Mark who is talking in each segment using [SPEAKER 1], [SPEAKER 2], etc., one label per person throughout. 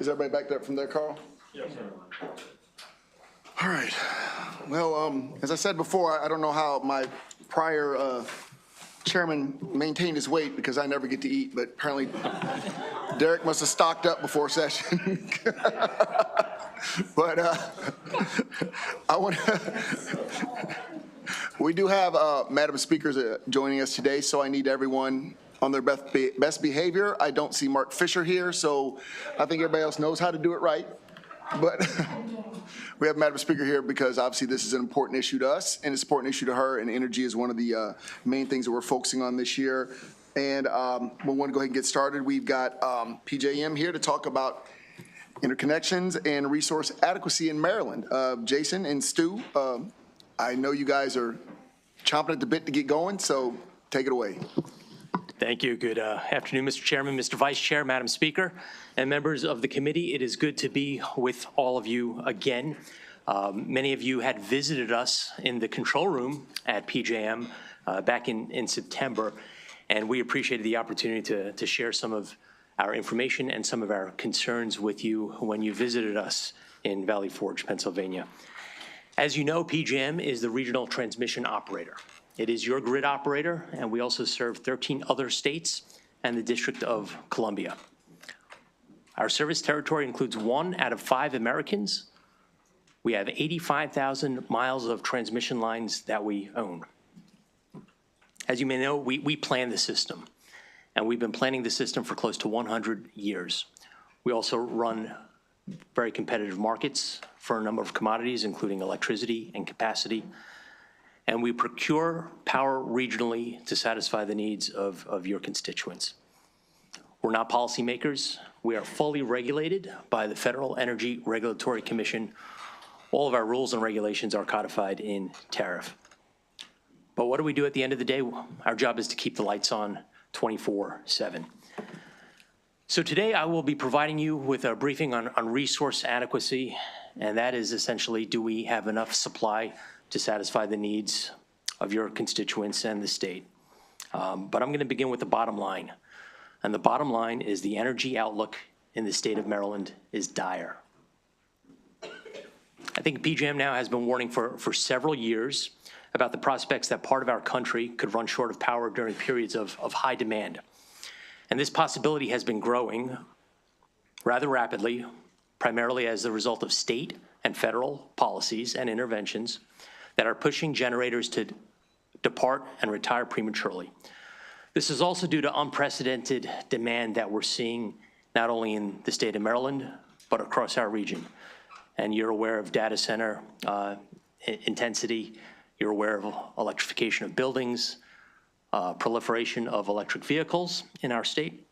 [SPEAKER 1] Is everybody back there from there, Carl?
[SPEAKER 2] Yes, sir.
[SPEAKER 1] All right. Well, as I said before, I don't know how my prior chairman maintained his weight because I never get to eat, but apparently Derek must have stocked up before session. But I want to, we do have Madam Speakers joining us today, so I need everyone on their best behavior. I don't see Mark Fisher here, so I think everybody else knows how to do it right. But we have Madam Speaker here because obviously this is an important issue to us and it's an important issue to her, and energy is one of the main things that we're focusing on this year. And we want to go ahead and get started. We've got PJM here to talk about interconnections and resource adequacy in Maryland. Jason and Stu, I know you guys are chomping at the bit to get going, so take it away.
[SPEAKER 3] Thank you. Good afternoon, Mr. Chairman, Mr. Vice Chair, Madam Speaker, and members of the committee. It is good to be with all of you again. Many of you had visited us in the control room at PJM back in September, and we appreciated the opportunity to share some of our information and some of our concerns with you when you visited us in Valley Forge, Pennsylvania. As you know, PJM is the regional transmission operator. It is your grid operator, and we also serve 13 other states and the District of Columbia. Our service territory includes 1 out of 5 Americans. We have 85,000 miles of transmission lines that we own. As you may know, we plan the system, and we've been planning the system for close to 100 years. We also run very competitive markets for a number of commodities, including electricity and capacity. And we procure power regionally to satisfy the needs of your constituents. We're not policymakers. We are fully regulated by the Federal Energy Regulatory Commission. All of our rules and regulations are codified in tariff. But what do we do at the end of the day? Our job is to keep the lights on 24/7. So today I will be providing you with a briefing on resource adequacy, and that is essentially, do we have enough supply to satisfy the needs of your constituents and the state. But I'm going to begin with the bottom line. And the bottom line is the energy outlook in the state of Maryland is dire. I think PJM now has been warning for several years about the prospects that part of our country could run short of power during periods of high demand. And this possibility has been growing rather rapidly, primarily as the result of state and federal policies and interventions that are pushing generators to depart and retire prematurely. This is also due to unprecedented demand that we're seeing not only in the state of Maryland, but across our region. And you're aware of data center intensity, you're aware of electrification of buildings, proliferation of electric vehicles in our state,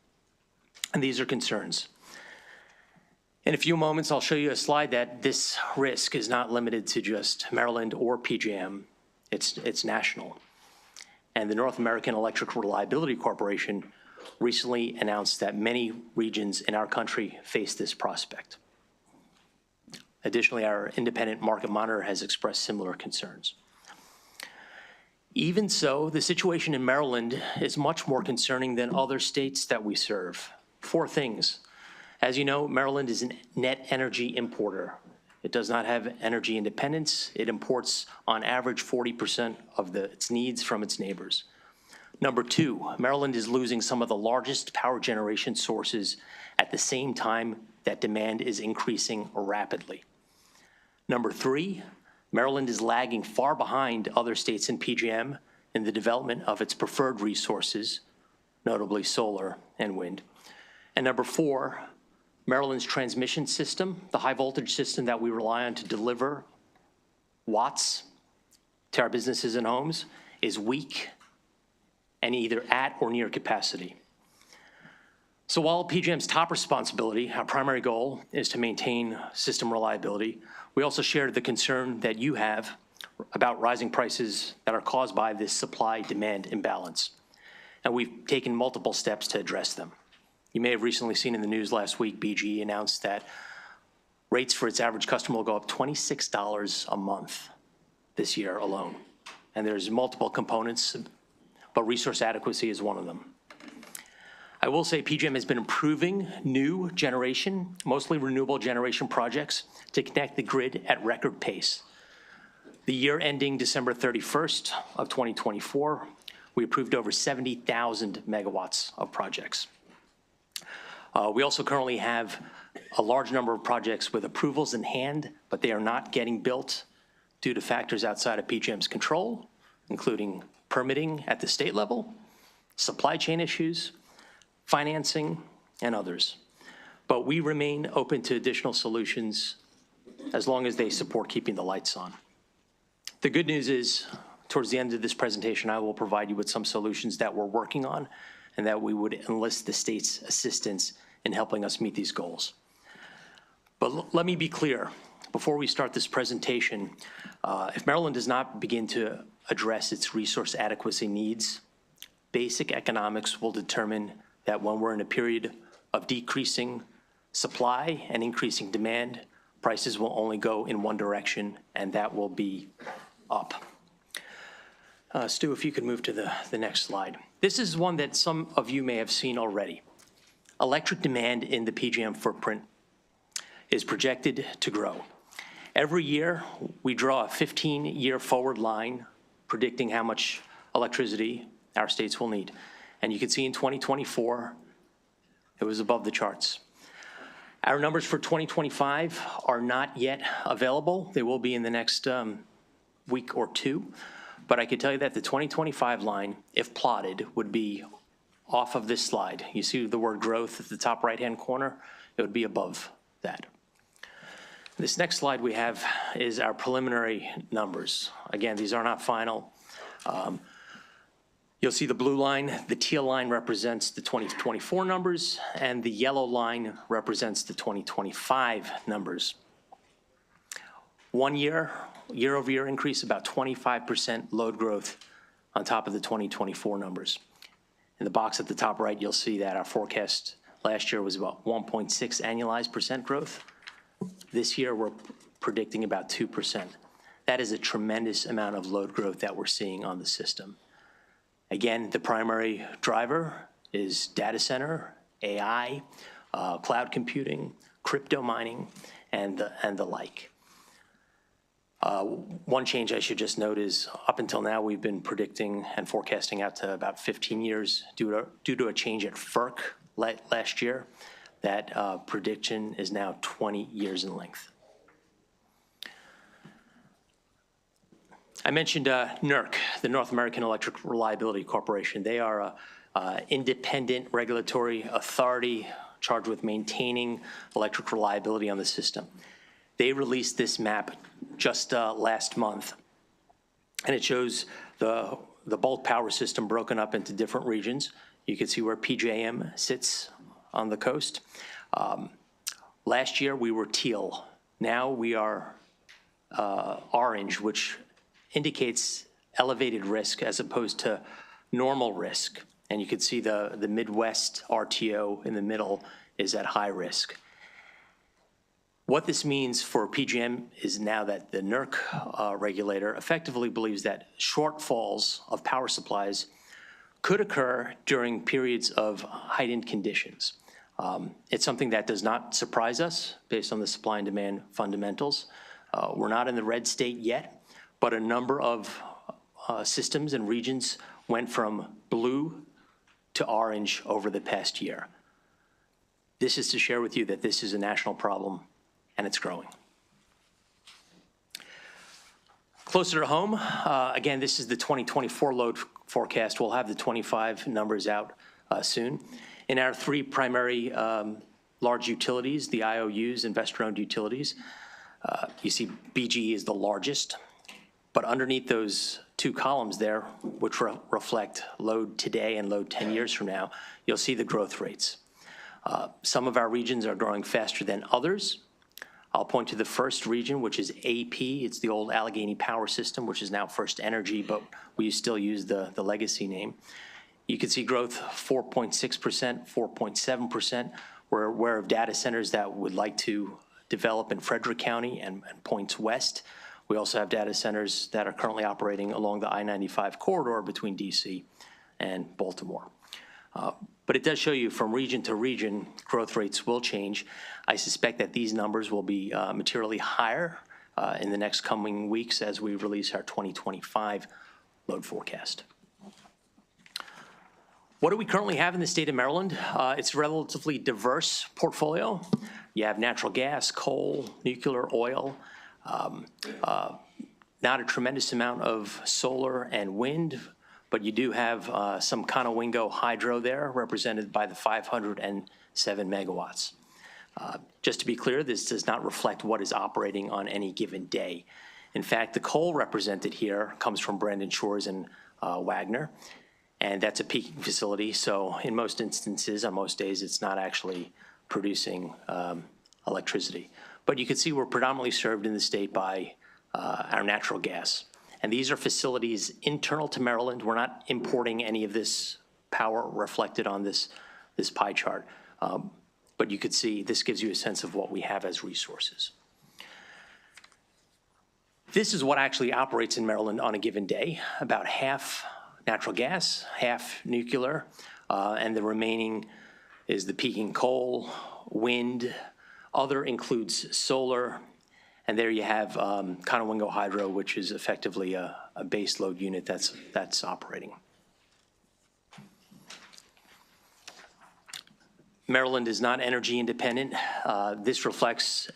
[SPEAKER 3] and these are concerns. In a few moments, I'll show you a slide that this risk is not limited to just Maryland or PJM. It's national. And the North American Electric Reliability Corporation recently announced that many regions in our country face this prospect. Additionally, our independent market monitor has expressed similar concerns. Even so, the situation in Maryland is much more concerning than other states that we serve. 4 things. As you know, Maryland is a net energy importer. It does not have energy independence. It imports, on average, 40% of its needs from its neighbors. Number 2, Maryland is losing some of the largest power generation sources at the same time that demand is increasing rapidly. Number 3, Maryland is lagging far behind other states in PJM in the development of its preferred resources, notably solar and wind. And number 4, Maryland's transmission system, the high voltage system that we rely on to deliver watts to our businesses and homes, is weak and either at or near capacity. So while PJM's top responsibility, our primary goal, is to maintain system reliability, we also share the concern that you have about rising prices that are caused by this supply-demand imbalance. And we've taken multiple steps to address them. You may have recently seen in the news last week, BGE announced that rates for its average customer will go up $26 a month this year alone. And there's multiple components, but resource adequacy is one of them. I will say PJM has been improving new generation, mostly renewable generation projects to connect the grid at record pace. The year ending December 31st of 2024, we approved over 70,000 megawatts of projects. We also currently have a large number of projects with approvals in hand, but they are not getting built due to factors outside of PJM's control, including permitting at the state level, supply chain issues, financing, and others. But we remain open to additional solutions as long as they support keeping the lights on. The good news is, towards the end of this presentation, I will provide you with some solutions that we're working on and that we would enlist the state's assistance in helping us meet these goals. But let me be clear, before we start this presentation, if Maryland does not begin to address its resource adequacy needs, basic economics will determine that when we're in a period of decreasing supply and increasing demand, prices will only go in one direction, and that will be up. Stu, if you could move to the next slide. This is one that some of you may have seen already. Electric demand in the PJM footprint is projected to grow. Every year, we draw a 15-year forward line predicting how much electricity our states will need. And you can see in 2024, it was above the charts. Our numbers for 2025 are not yet available. They will be in the next week or two. But I can tell you that the 2025 line, if plotted, would be off of this slide. You see the word growth at the top right-hand corner? It would be above that. This next slide we have is our preliminary numbers. Again, these are not final. You'll see the blue line. The teal line represents the 2024 numbers, and the yellow line represents the 2025 numbers. 1 year, year-over-year increase, about 25% load growth on top of the 2024 numbers. In the box at the top right, you'll see that our forecast last year was about 1.6 annualized percent growth. This year, we're predicting about 2%. That is a tremendous amount of load growth that we're seeing on the system. Again, the primary driver is data center, AI, cloud computing, crypto mining, and the like. One change I should just note is up until now, we've been predicting and forecasting out to about 15 years due to a change at FERC last year. That prediction is now 20 years in length. I mentioned NERC, the North American Electric Reliability Corporation. They are an independent regulatory authority charged with maintaining electric reliability on the system. They released this map just last month, and it shows the bulk power system broken up into different regions. You can see where PJM sits on the coast. Last year, we were teal. Now we are orange, which indicates elevated risk as opposed to normal risk. And you can see the Midwest RTO in the middle is at high risk. What this means for PJM is now that the NERC regulator effectively believes that shortfalls of power supplies could occur during periods of heightened conditions. It's something that does not surprise us based on the supply and demand fundamentals. We're not in the red state yet, but a number of systems and regions went from blue to orange over the past year. This is to share with you that this is a national problem, and it's growing. Closer to home, again, this is the 2024 load forecast. We'll have the 25 numbers out soon. In our three primary large utilities, the IOUs, investor-owned utilities, you see BGE is the largest, but underneath those two columns there, which reflect load today and load 10 years from now, you'll see the growth rates. Some of our regions are growing faster than others. I'll point to the first region, which is AP. It's the old Allegheny Power System, which is now First Energy, but we still use the legacy name. You can see growth 4.6%, 4.7%. We're aware of data centers that would like to develop in Frederick County and points west. We also have data centers that are currently operating along the I-95 corridor between DC and Baltimore. But it does show you from region to region, growth rates will change. I suspect that these numbers will be materially higher in the next coming weeks as we release our 2025 load forecast. What do we currently have in the state of Maryland? It's a relatively diverse portfolio. You have natural gas, coal, nuclear, oil, not a tremendous amount of solar and wind, but you do have some Conowingo hydro there, represented by the 507 megawatts. Just to be clear, this does not reflect what is operating on any given day. In fact, the coal represented here comes from Brandon Shores and Wagner, and that's a peaking facility. So in most instances, on most days, it's not actually producing electricity. But you can see we're predominantly served in the state by our natural gas. And these are facilities internal to Maryland. We're not importing any of this power reflected on this pie chart. But you could see this gives you a sense of what we have as resources. This is what actually operates in Maryland on a given day, about half natural gas, half nuclear, and the remaining is the peaking coal, wind. Other includes solar, and there you have Conowingo Hydro, which is effectively a base load unit that's operating. Maryland is not energy independent. This reflects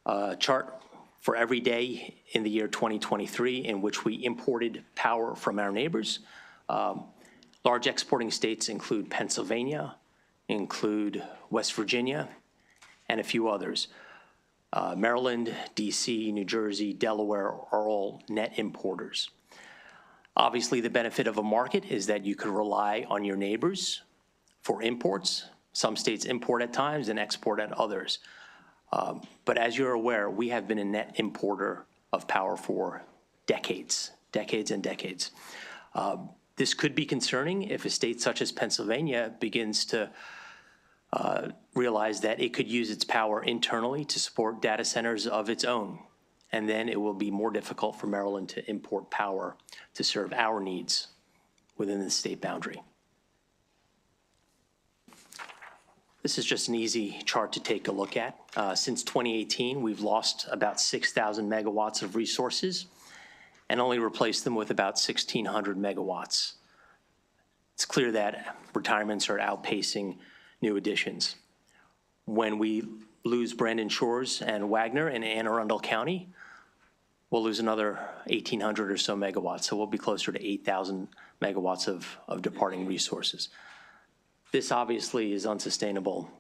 [SPEAKER 3] a chart for every day in the year 2023 in which we imported power from our neighbors. Large exporting states include Pennsylvania, include West Virginia, and a few others. Maryland, DC, New Jersey, Delaware are all net importers. Obviously, the benefit of a market is that you could rely on your neighbors for imports. Some states import at times and export at others. But as you're aware, we have been a net importer of power for decades and decades. This could be concerning if a state such as Pennsylvania begins to realize that it could use its power internally to support data centers of its own. And then it will be more difficult for Maryland to import power to serve our needs within the state boundary. This is just an easy chart to take a look at. Since 2018, we've lost about 6,000 megawatts of resources and only replaced them with about 1,600 megawatts. It's clear that retirements are outpacing new additions. When we lose Brandon Shores and Wagner in Anne Arundel County, we'll lose another 1,800 or so megawatts. So we'll be closer to 8,000 megawatts of departing resources. This obviously is unsustainable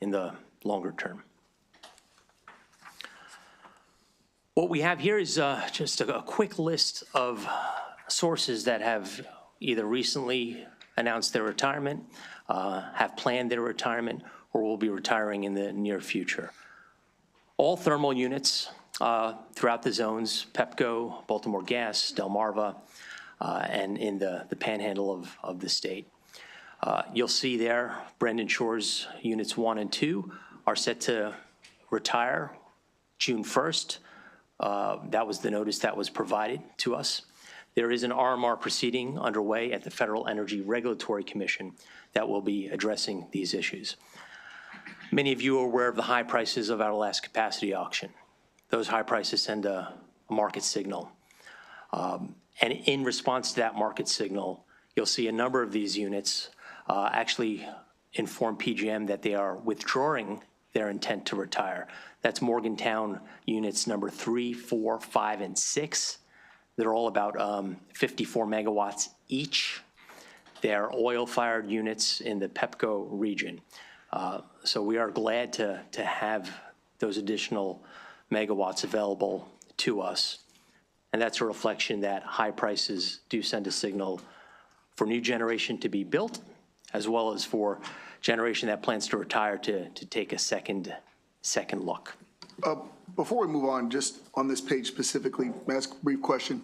[SPEAKER 3] in the longer term. What we have here is just a quick list of sources that have either recently announced their retirement, have planned their retirement, or will be retiring in the near future. All thermal units throughout the zones, PEPCO, Baltimore Gas, Delmarva, and in the panhandle of the state. You'll see there, Brandon Shores Units 1 and 2 are set to retire June 1st. That was the notice that was provided to us. There is an RMR proceeding underway at the Federal Energy Regulatory Commission that will be addressing these issues. Many of you are aware of the high prices of our last capacity auction. Those high prices send a market signal. And in response to that market signal, you'll see a number of these units actually inform PJM that they are withdrawing their intent to retire. That's Morgantown units number 3, 4, 5, and 6. They're all about 54 megawatts each. They are oil-fired units in the PEPCO region. So we are glad to have those additional megawatts available to us. And that's a reflection that high prices do send a signal for new generation to be built, as well as for generation that plans to retire to take a second look.
[SPEAKER 1] Before we move on, just on this page specifically, may I ask a brief question?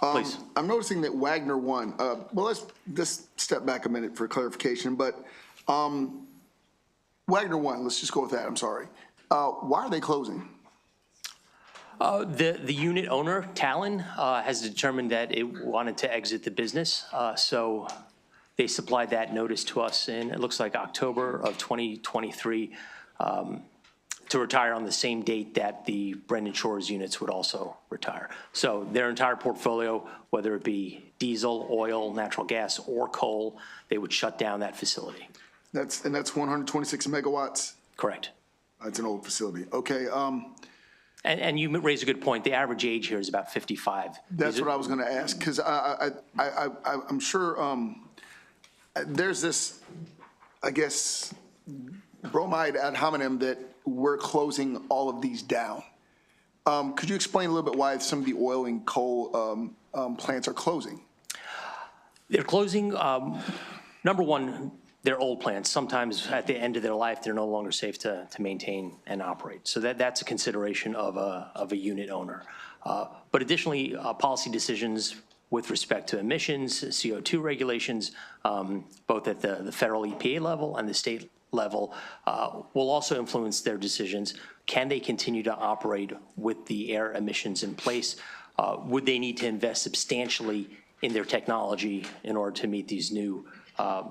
[SPEAKER 3] Please.
[SPEAKER 1] I'm noticing that Wagner 1, well, let's just step back a minute for clarification, but Wagner 1, let's just go with that, I'm sorry. Why are they closing?
[SPEAKER 3] The unit owner, Talon, has determined that it wanted to exit the business. So They supplied that notice to us in, it looks like October of 2023, to retire on the same date that the Brendan Shores units would also retire. So their entire portfolio, whether it be diesel, oil, natural gas, or coal, they would shut down that facility.
[SPEAKER 1] That's 126 megawatts?
[SPEAKER 3] Correct.
[SPEAKER 1] That's an old facility. Okay,
[SPEAKER 3] And you raise a good point. The average age here is about 55.
[SPEAKER 1] that's what I was going to ask, because I'm sure there's this, I guess, bromide ad hominem that we're closing all of these down. Could you explain a little bit why some of the oil and coal plants are closing?
[SPEAKER 3] They're closing, number one, they're old plants. Sometimes at the end of their life, they're no longer safe to maintain and operate. So that's a consideration of a unit owner. But additionally, policy decisions with respect to emissions, CO2 regulations, both at the federal EPA level and the state level, will also influence their decisions. Can they continue to operate with the air emissions in place? Would they need to invest substantially in their technology in order to meet these new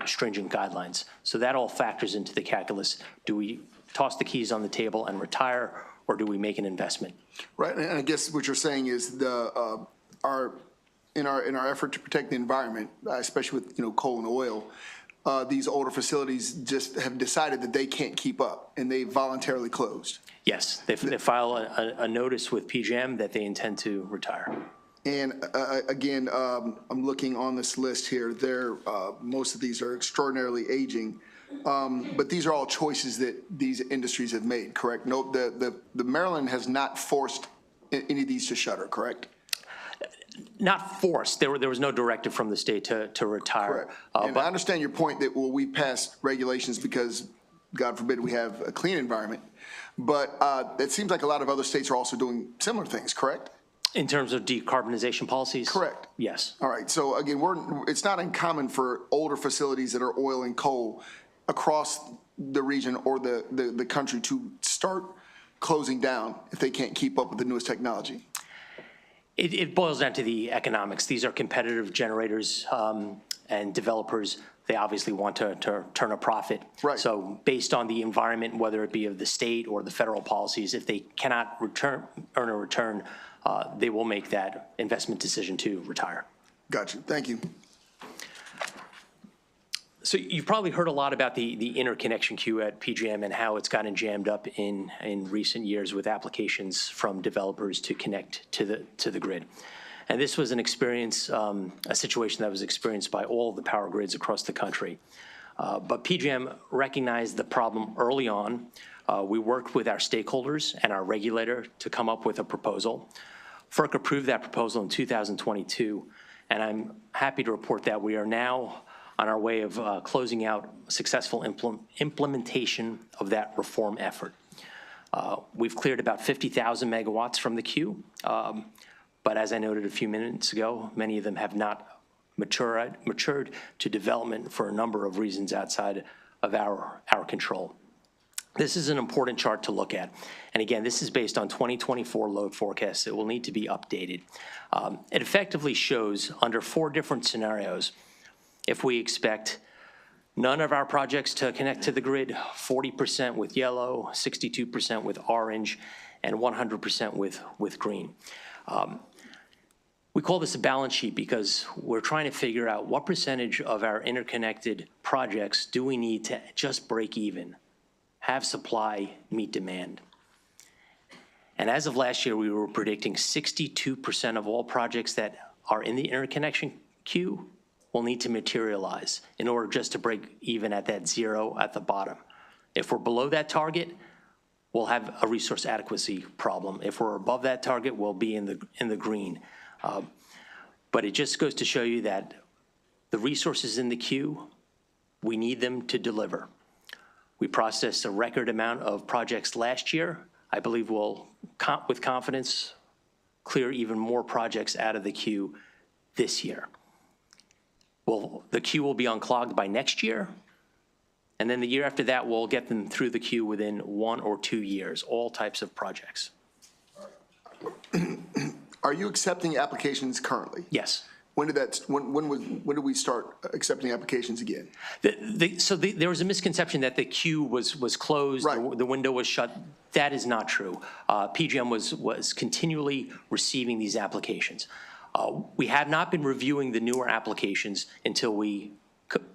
[SPEAKER 3] stringent guidelines? So that all factors into the calculus. Do we toss the keys on the table and retire, or do we make an investment?
[SPEAKER 1] Right, and I guess what you're saying is in our effort to protect the environment, especially with coal and oil, these older facilities just have decided that they can't keep up, and they voluntarily closed.
[SPEAKER 3] Yes, they file a notice with PJM that they intend to retire.
[SPEAKER 1] And again, I'm looking on this list here. Most of these are extraordinarily aging, but these are all choices that these industries have made. Correct? No, the Maryland has not forced any of these to shutter. Correct?
[SPEAKER 3] Not forced. There was no directive from the state to retire.
[SPEAKER 1] Correct. And I understand your point that we passed regulations because, God forbid, we have a clean environment. But it seems like a lot of other states are also doing similar things. Correct?
[SPEAKER 3] In terms of decarbonization policies?
[SPEAKER 1] Correct.
[SPEAKER 3] Yes.
[SPEAKER 1] All right. So again, it's not uncommon for older facilities that are oil and coal across the region or the country to start closing down if they can't keep up with the newest technology.
[SPEAKER 3] It boils down to the economics. These are competitive generators, and developers, they obviously want to turn a profit.
[SPEAKER 1] Right.
[SPEAKER 3] So based on the environment, whether it be of the state or the federal policies, if they cannot earn a return, they will make that investment decision to retire.
[SPEAKER 1] Gotcha. Thank you.
[SPEAKER 3] So you've probably heard a lot about the interconnection queue at PJM and how it's gotten jammed up in recent years with applications from developers to connect to the grid. And this was an experience, a situation that was experienced by all the power grids across the country. But PJM recognized the problem early on. We worked with our stakeholders and our regulator to come up with a proposal. FERC approved that proposal in 2022, and I'm happy to report that we are now on our way of closing out successful implementation of that reform effort. We've cleared about 50,000 megawatts from the queue, but as I noted a few minutes ago, many of them have not matured to development for a number of reasons outside of our control. This is an important chart to look at. And again, this is based on 2024 load forecasts. It will need to be updated. It effectively shows under 4 different scenarios, if we expect none of our projects to connect to the grid, 40% with yellow, 62% with orange, and 100% with green. We call this a balance sheet because we're trying to figure out what percentage of our interconnected projects do we need to just break even, have supply meet demand. And as of last year, we were predicting 62% of all projects that are in the interconnection queue will need to materialize in order just to break even at that 0 at the bottom. If we're below that target, we'll have a resource adequacy problem. If we're above that target, we'll be in the green. But it just goes to show you that the resources in the queue, we need them to deliver. We processed a record amount of projects last year. I believe we'll, with confidence, clear even more projects out of the queue this year. Well, the queue will be unclogged by next year, and then the year after that, we'll get them through the queue within 1 or 2 years, all types of projects.
[SPEAKER 1] Are you accepting applications currently?
[SPEAKER 3] Yes.
[SPEAKER 1] When did we start accepting applications again?
[SPEAKER 3] There was a misconception that the queue was closed,
[SPEAKER 1] Right.
[SPEAKER 3] the window was shut. That is not true. PJM was continually receiving these applications. We have not been reviewing the newer applications until we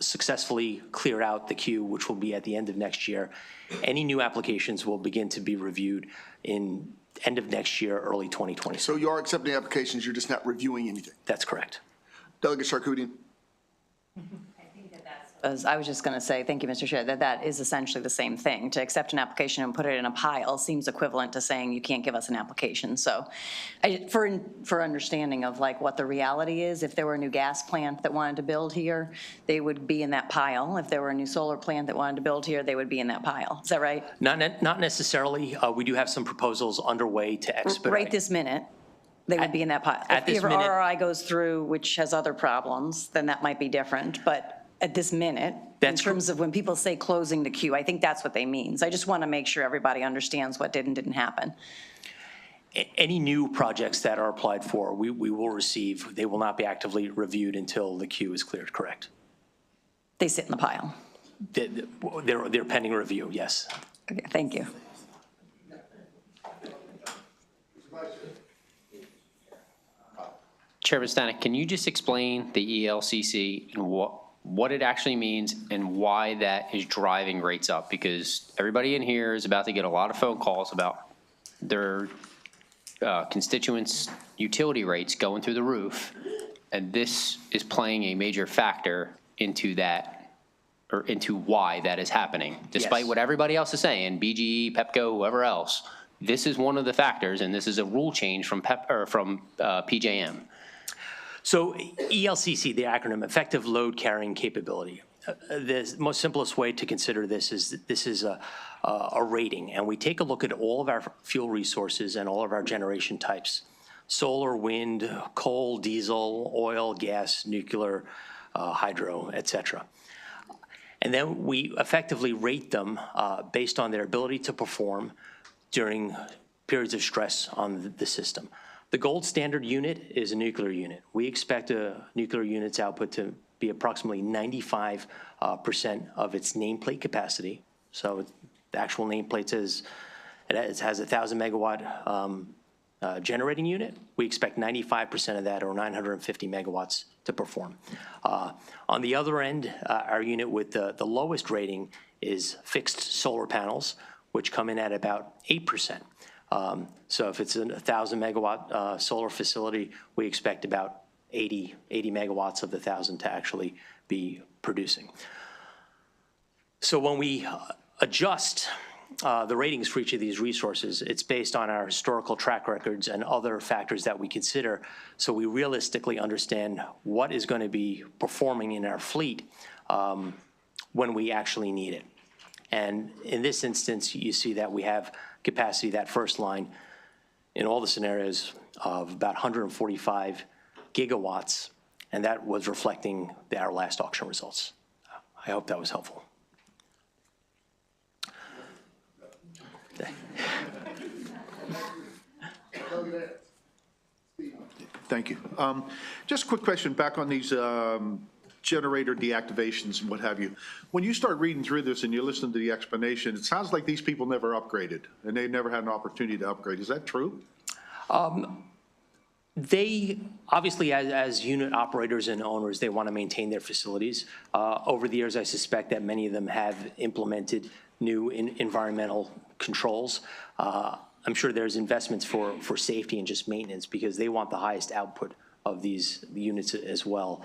[SPEAKER 3] successfully clear out the queue, which will be at the end of next year. Any new applications will begin to be reviewed in end of next year, early 2026.
[SPEAKER 1] So you are accepting applications, you're just not reviewing anything?
[SPEAKER 3] That's correct.
[SPEAKER 1] Delegate Charkoudian?
[SPEAKER 2] I was just going to say, thank you, Mr. Chair, that is essentially the same thing. To accept an application and put it in a pile seems equivalent to saying you can't give us an application. So for understanding of like what the reality is, if there were a new gas plant that wanted to build here, they would be in that pile. If there were a new solar plant that wanted to build here, they would be in that pile. Is that right?
[SPEAKER 3] Not necessarily. We do have some proposals underway to expedite.
[SPEAKER 2] Right this minute, they would be in that pile.
[SPEAKER 3] At this
[SPEAKER 2] If
[SPEAKER 3] minute-
[SPEAKER 2] RRI goes through, which has other problems, then that might be different. But at this minute, in terms of when people say closing the queue, I think that's what they mean. So I just want to make sure everybody understands what did and didn't happen.
[SPEAKER 3] Any new projects that are applied for, we will receive. They will not be actively reviewed until the queue is cleared, correct?
[SPEAKER 2] They sit in the pile.
[SPEAKER 3] They're pending review, yes.
[SPEAKER 2] Okay, thank you.
[SPEAKER 4] Chairman Stanek, can you just explain the ELCC and what it actually means and why that is driving rates up? Because everybody in here is about to get a lot of phone calls about their constituents' utility rates going through the roof, and this is playing a major factor into that, or into why that is happening. Despite
[SPEAKER 3] Yes.
[SPEAKER 4] what everybody else is saying, BGE, PEPCO, whoever else, this is one of the factors, and this is a rule change from PJM.
[SPEAKER 3] So ELCC, the acronym, Effective Load Carrying Capability. The most simplest way to consider this is a rating, and we take a look at all of our fuel resources and all of our generation types: solar, wind, coal, diesel, oil, gas, nuclear, hydro, et cetera. And then we effectively rate them based on their ability to perform during periods of stress on the system. The gold standard unit is a nuclear unit. We expect a nuclear unit's output to be approximately 95% of its nameplate capacity. So the actual nameplate says it has a 1,000 megawatt generating unit. We expect 95% of that, or 950 megawatts, to perform. On the other end, our unit with the lowest rating is fixed solar panels, which come in at about 8%. So if it's a 1,000 megawatt solar facility, we expect about 80 megawatts of the 1,000 to actually be producing. So when we adjust the ratings for each of these resources, it's based on our historical track records and other factors that we consider, so we realistically understand what is going to be performing in our fleet when we actually need it. And in this instance, you see that we have capacity, that first line, in all the scenarios of about 145 gigawatts, and that was reflecting our last auction results. I hope that was helpful.
[SPEAKER 5] Thank you. Just a quick question back on these generator deactivations and what have you. When you start reading through this and you listen to the explanation, it sounds like these people never upgraded and they never had an opportunity to upgrade. Is that true?
[SPEAKER 3] They, obviously, as unit operators and owners, they want to maintain their facilities. Over the years, I suspect that many of them have implemented new environmental controls. I'm sure there's investments for safety and just maintenance, because they want the highest output of these units as well.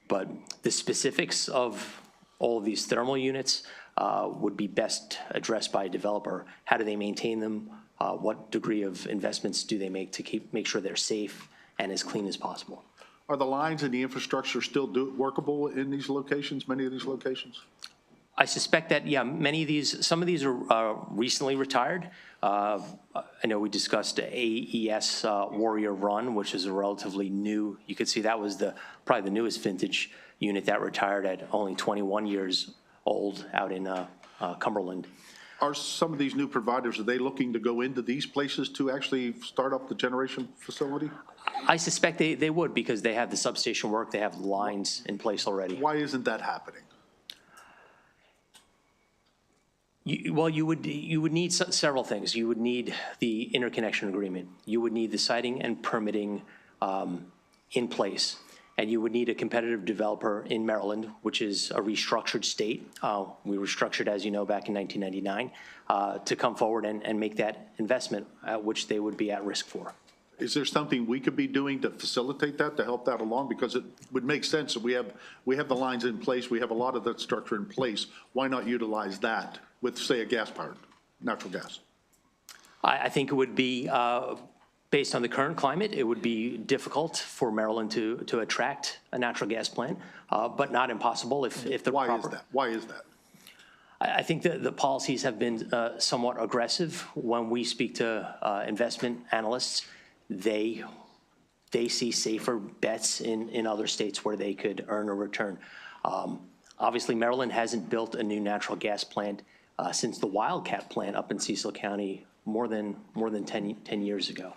[SPEAKER 3] But the specifics of all of these thermal units would be best addressed by a developer. How do they maintain them? What degree of investments do they make to make sure they're safe and as clean as possible?
[SPEAKER 5] Are the lines and the infrastructure still workable in these locations, many of these locations?
[SPEAKER 3] I suspect that, yeah, some of these are recently retired. I know we discussed AES Warrior Run, which is a relatively new, you could see that was probably the newest vintage unit that retired at only 21 years old out in Cumberland.
[SPEAKER 5] Are some of these new providers, are they looking to go into these places to actually start up the generation facility?
[SPEAKER 3] I suspect they would, because they have the substation work, they have lines in place already.
[SPEAKER 5] Why isn't that happening?
[SPEAKER 3] Well, you would need several things. You would need the interconnection agreement. You would need the siting and permitting in place. And you would need a competitive developer in Maryland, which is a restructured state. We restructured, as you know, back in 1999, to come forward and make that investment, which they would be at risk for.
[SPEAKER 5] Is there something we could be doing to facilitate that, to help that along? Because it would make sense that we have the lines in place, we have a lot of that structure in place. Why not utilize that with, say, a gas-powered, natural gas?
[SPEAKER 3] I think it would be, based on the current climate, it would be difficult for Maryland to attract a natural gas plant, but not impossible if the
[SPEAKER 5] Why
[SPEAKER 3] proper.
[SPEAKER 5] is that? Why is that?
[SPEAKER 3] I think that the policies have been somewhat aggressive. When we speak to investment analysts, they see safer bets in other states where they could earn a return. Obviously, Maryland hasn't built a new natural gas plant since the Wildcat plant up in Cecil County more than 10 years ago.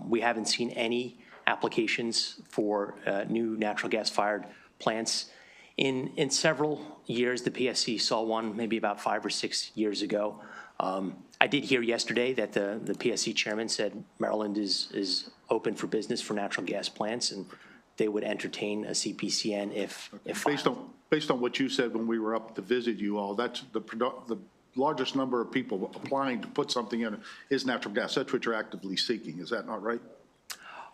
[SPEAKER 3] We haven't seen any applications for new natural gas-fired plants. In several years, the PSC saw one maybe about 5 or 6 years ago. I did hear yesterday that the PSC chairman said Maryland is open for business for natural gas plants, and they would entertain a CPCN if
[SPEAKER 5] Based on what you said when we were up to visit you all, that's the largest number of people applying to put something in is natural gas. That's what you're actively seeking. Is that not right?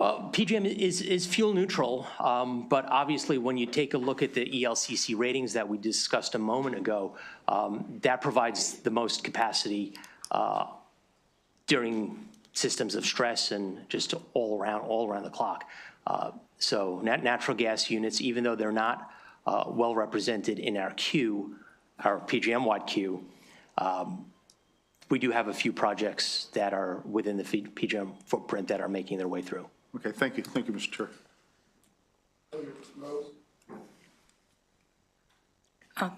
[SPEAKER 3] PJM is fuel neutral, but obviously when you take a look at the ELCC ratings that we discussed a moment ago, that provides the most capacity during systems of stress and just all around the clock. So natural gas units, even though they're not well represented in our queue, our PJM-wide queue, we do have a few projects that are within the PJM footprint that are making their way through.
[SPEAKER 5] Okay, thank you. Thank you, Mr. Chair.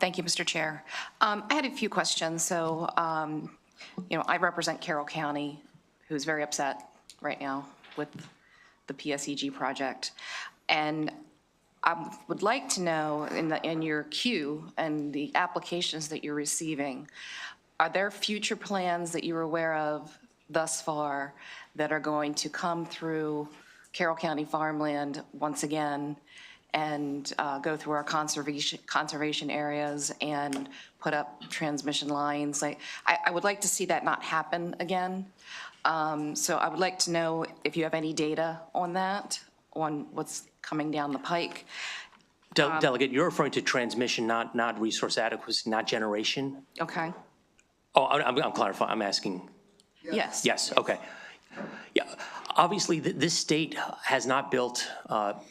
[SPEAKER 6] Thank you, Mr. Chair. I had a few questions. So, I represent Carroll County, who's very upset right now with the PSEG project. And I would like to know, in your queue and the applications that you're receiving, are there future plans that you're aware of thus far that are going to come through Carroll County farmland once again and go through our conservation areas and put up transmission lines? I would like to see that not happen again. So I would like to know if you have any data on that, on what's coming down the pike.
[SPEAKER 3] Delegate, you're referring to transmission, not resource adequacy, not generation?
[SPEAKER 6] Okay.
[SPEAKER 3] Oh, I'm clarifying, I'm asking.
[SPEAKER 6] Yes.
[SPEAKER 3] Yes, okay. Yeah, obviously, this state has not built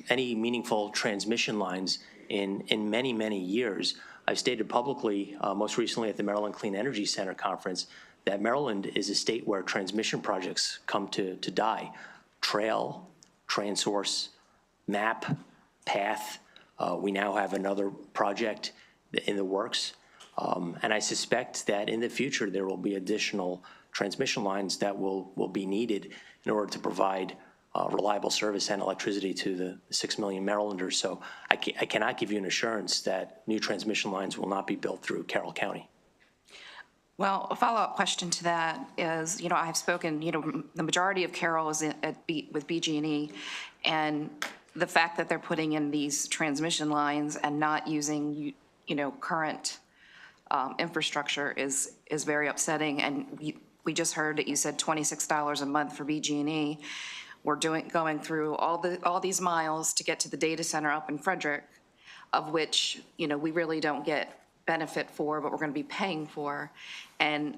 [SPEAKER 3] any meaningful transmission lines in many, many years. I've stated publicly, most recently at the Maryland Clean Energy Center conference, that Maryland is a state where transmission projects come to die. Trail, TransSource, MAP, PATH. We now have another project in the works. And I suspect that in the future, there will be additional transmission lines that will be needed in order to provide reliable service and electricity to the 6 million Marylanders. So I cannot give you an assurance that new transmission lines will not be built through Carroll County.
[SPEAKER 6] Well, a follow-up question to that is, I have spoken, the majority of Carroll is with BG&E, and the fact that they're putting in these transmission lines and not using, current infrastructure is very upsetting. And we just heard that you said $26 a month for BG&E. We're going through all these miles to get to the data center up in Frederick, of which, we really don't get benefit for, but we're going to be paying for. And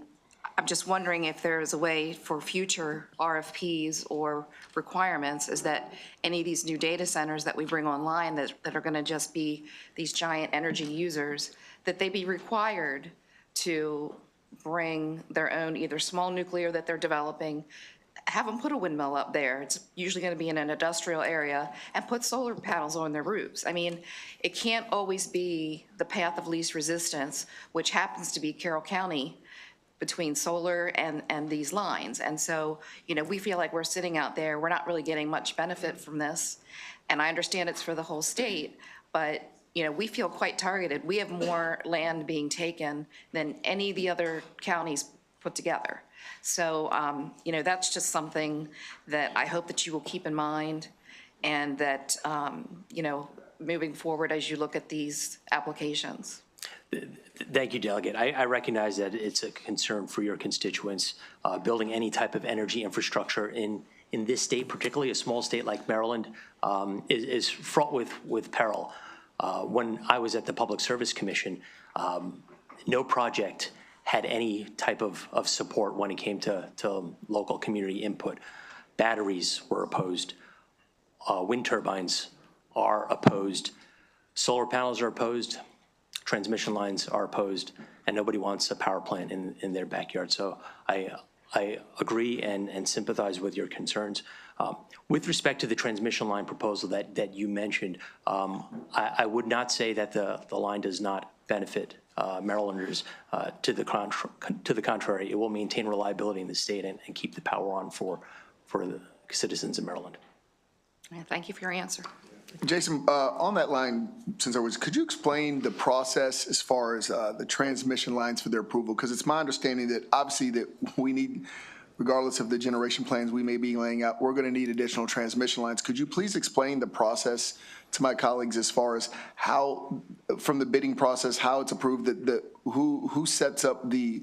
[SPEAKER 6] I'm just wondering if there's a way for future RFPs or requirements, is that any of these new data centers that we bring online that are going to just be these giant energy users, that they be required to bring their own either small nuclear that they're developing, have them put a windmill up there. It's usually going to be in an industrial area, and put solar panels on their roofs. I mean, it can't always be the path of least resistance, which happens to be Carroll County, between solar and these lines. And so, we feel like we're sitting out there, we're not really getting much benefit from this. And I understand it's for the whole state, but, we feel quite targeted. We have more land being taken than any of the other counties put together. So, that's just something that I hope that you will keep in mind, and that, moving forward as you look at these applications.
[SPEAKER 3] Thank you, Delegate. I recognize that it's a concern for your constituents. Building any type of energy infrastructure in this state, particularly a small state like Maryland, is fraught with peril. When I was at the Public Service Commission, no project had any type of support when it came to local community input. Batteries were opposed. Wind turbines are opposed. Solar panels are opposed. Transmission lines are opposed, and nobody wants a power plant in their backyard. So I agree and sympathize with your concerns. With respect to the transmission line proposal that you mentioned, I would not say that the line does not benefit Marylanders. To the contrary, it will maintain reliability in the state and keep the power on for the citizens of Maryland.
[SPEAKER 6] Thank you for your answer.
[SPEAKER 1] Jason, on that line, could you explain the process as far as the transmission lines for their approval? Because it's my understanding that obviously that we need, regardless of the generation plans we may be laying out, we're going to need additional transmission lines. Could you please explain the process to my colleagues as far as how, from the bidding process, how it's approved, who sets up the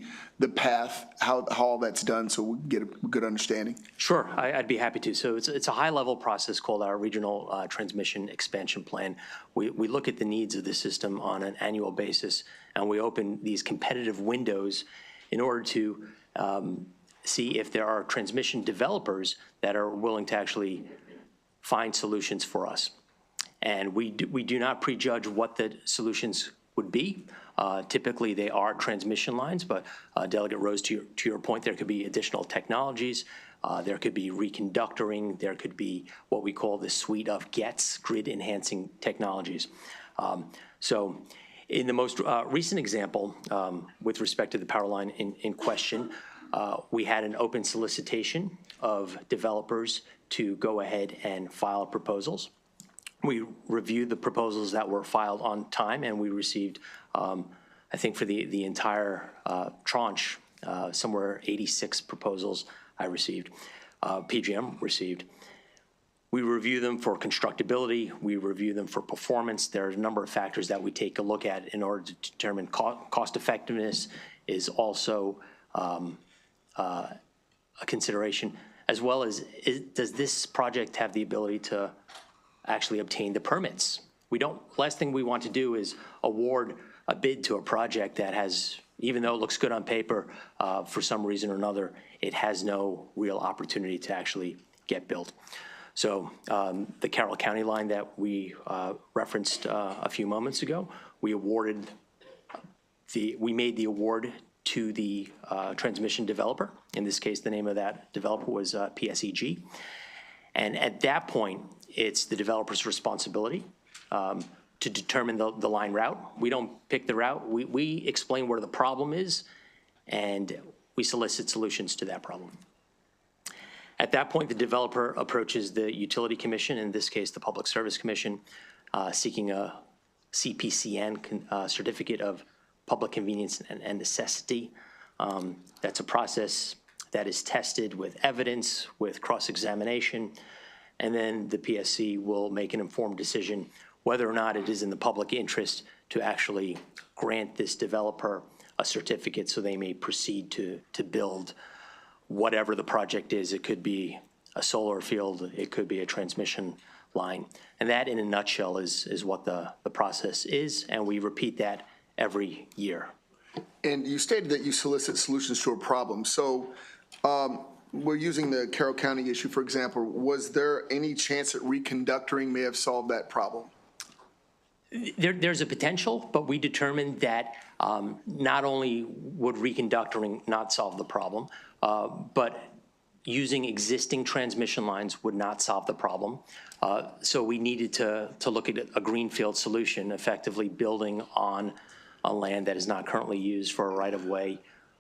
[SPEAKER 1] path, how all that's done, so we get a good understanding?
[SPEAKER 3] Sure, I'd be happy to. So it's a high-level process called our Regional Transmission Expansion Plan. We look at the needs of the system on an annual basis, and we open these competitive windows in order to see if there are transmission developers that are willing to actually find solutions for us. And we do not prejudge what the solutions would be. Typically, they are transmission lines, but Delegate Rose, to your point, there could be additional technologies. There could be reconductoring. There could be what we call the suite of GETS, grid-enhancing technologies. So in the most recent example, with respect to the power line in question, we had an open solicitation of developers to go ahead and file proposals. We reviewed the proposals that were filed on time, and we received, I think for the entire tranche, somewhere 86 proposals I received, PGM received. We review them for constructability. We review them for performance. There are a number of factors that we take a look at in order to determine cost effectiveness is also a consideration, as well as does this project have the ability to actually obtain the permits? Last thing we want to do is award a bid to a project that has, even though it looks good on paper, for some reason or another, it has no real opportunity to actually get built. So the Carroll County line that we referenced a few moments ago, we made the award to the transmission developer. In this case, the name of that developer was PSEG. And at that point, it's the developer's responsibility to determine the line route. We don't pick the route. We explain where the problem is, and we solicit solutions to that problem. At that point, the developer approaches the Utility Commission, in this case, the Public Service Commission, seeking a CPCN, Certificate of Public Convenience and Necessity. That's a process that is tested with evidence, with cross-examination, and then the PSC will make an informed decision whether or not it is in the public interest to actually grant this developer a certificate so they may proceed to build whatever the project is. It could be a solar field, it could be a transmission line. And that, in a nutshell, is what the process is, and we repeat that every year.
[SPEAKER 1] And you stated that you solicit solutions to a problem. So we're using the Carroll County issue, for example. Was there any chance that reconductoring may have solved that problem?
[SPEAKER 3] There's a potential, but we determined that not only would reconductoring not solve the problem, but using existing transmission lines would not solve the problem. So we needed to look at a greenfield solution, effectively building on a land that is not currently used for a right-of-way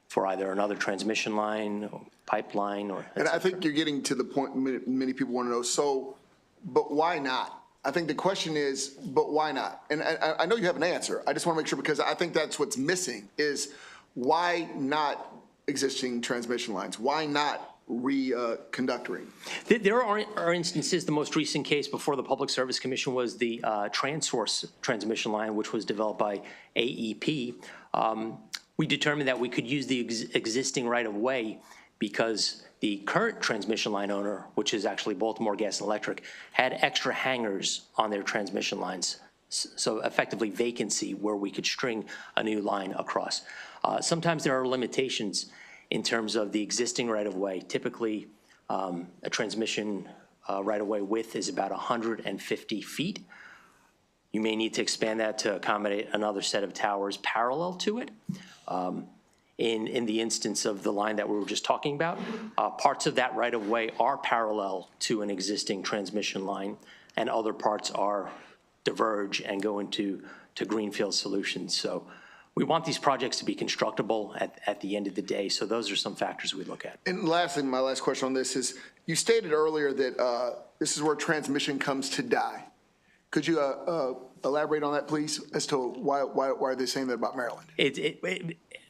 [SPEAKER 3] for either another transmission line or pipeline or.
[SPEAKER 1] And I think you're getting to the point many people want to know, so, but why not? I think the question is, but why not? And I know you have an answer. I just want to make sure, because I think that's what's missing, is why not existing transmission lines? Why not conductoring?
[SPEAKER 3] There are instances. The most recent case before the Public Service Commission was the Transource transmission line, which was developed by AEP. We determined that we could use the existing right-of-way because the current transmission line owner, which is actually Baltimore Gas and Electric, had extra hangars on their transmission lines, so effectively vacancy where we could string a new line across. Sometimes there are limitations in terms of the existing right-of-way. Typically, a transmission right-of-way width is about 150 feet. You may need to expand that to accommodate another set of towers parallel to it. In the instance of the line that we were just talking about, parts of that right-of-way are parallel to an existing transmission line, and other parts are diverge and go into greenfield solutions. So we want these projects to be constructible at the end of the day. So those are some factors we look at.
[SPEAKER 1] And lastly, my last question on this is, you stated earlier that this is where transmission comes to die. Could you elaborate on that, please, as to why are they saying that about Maryland?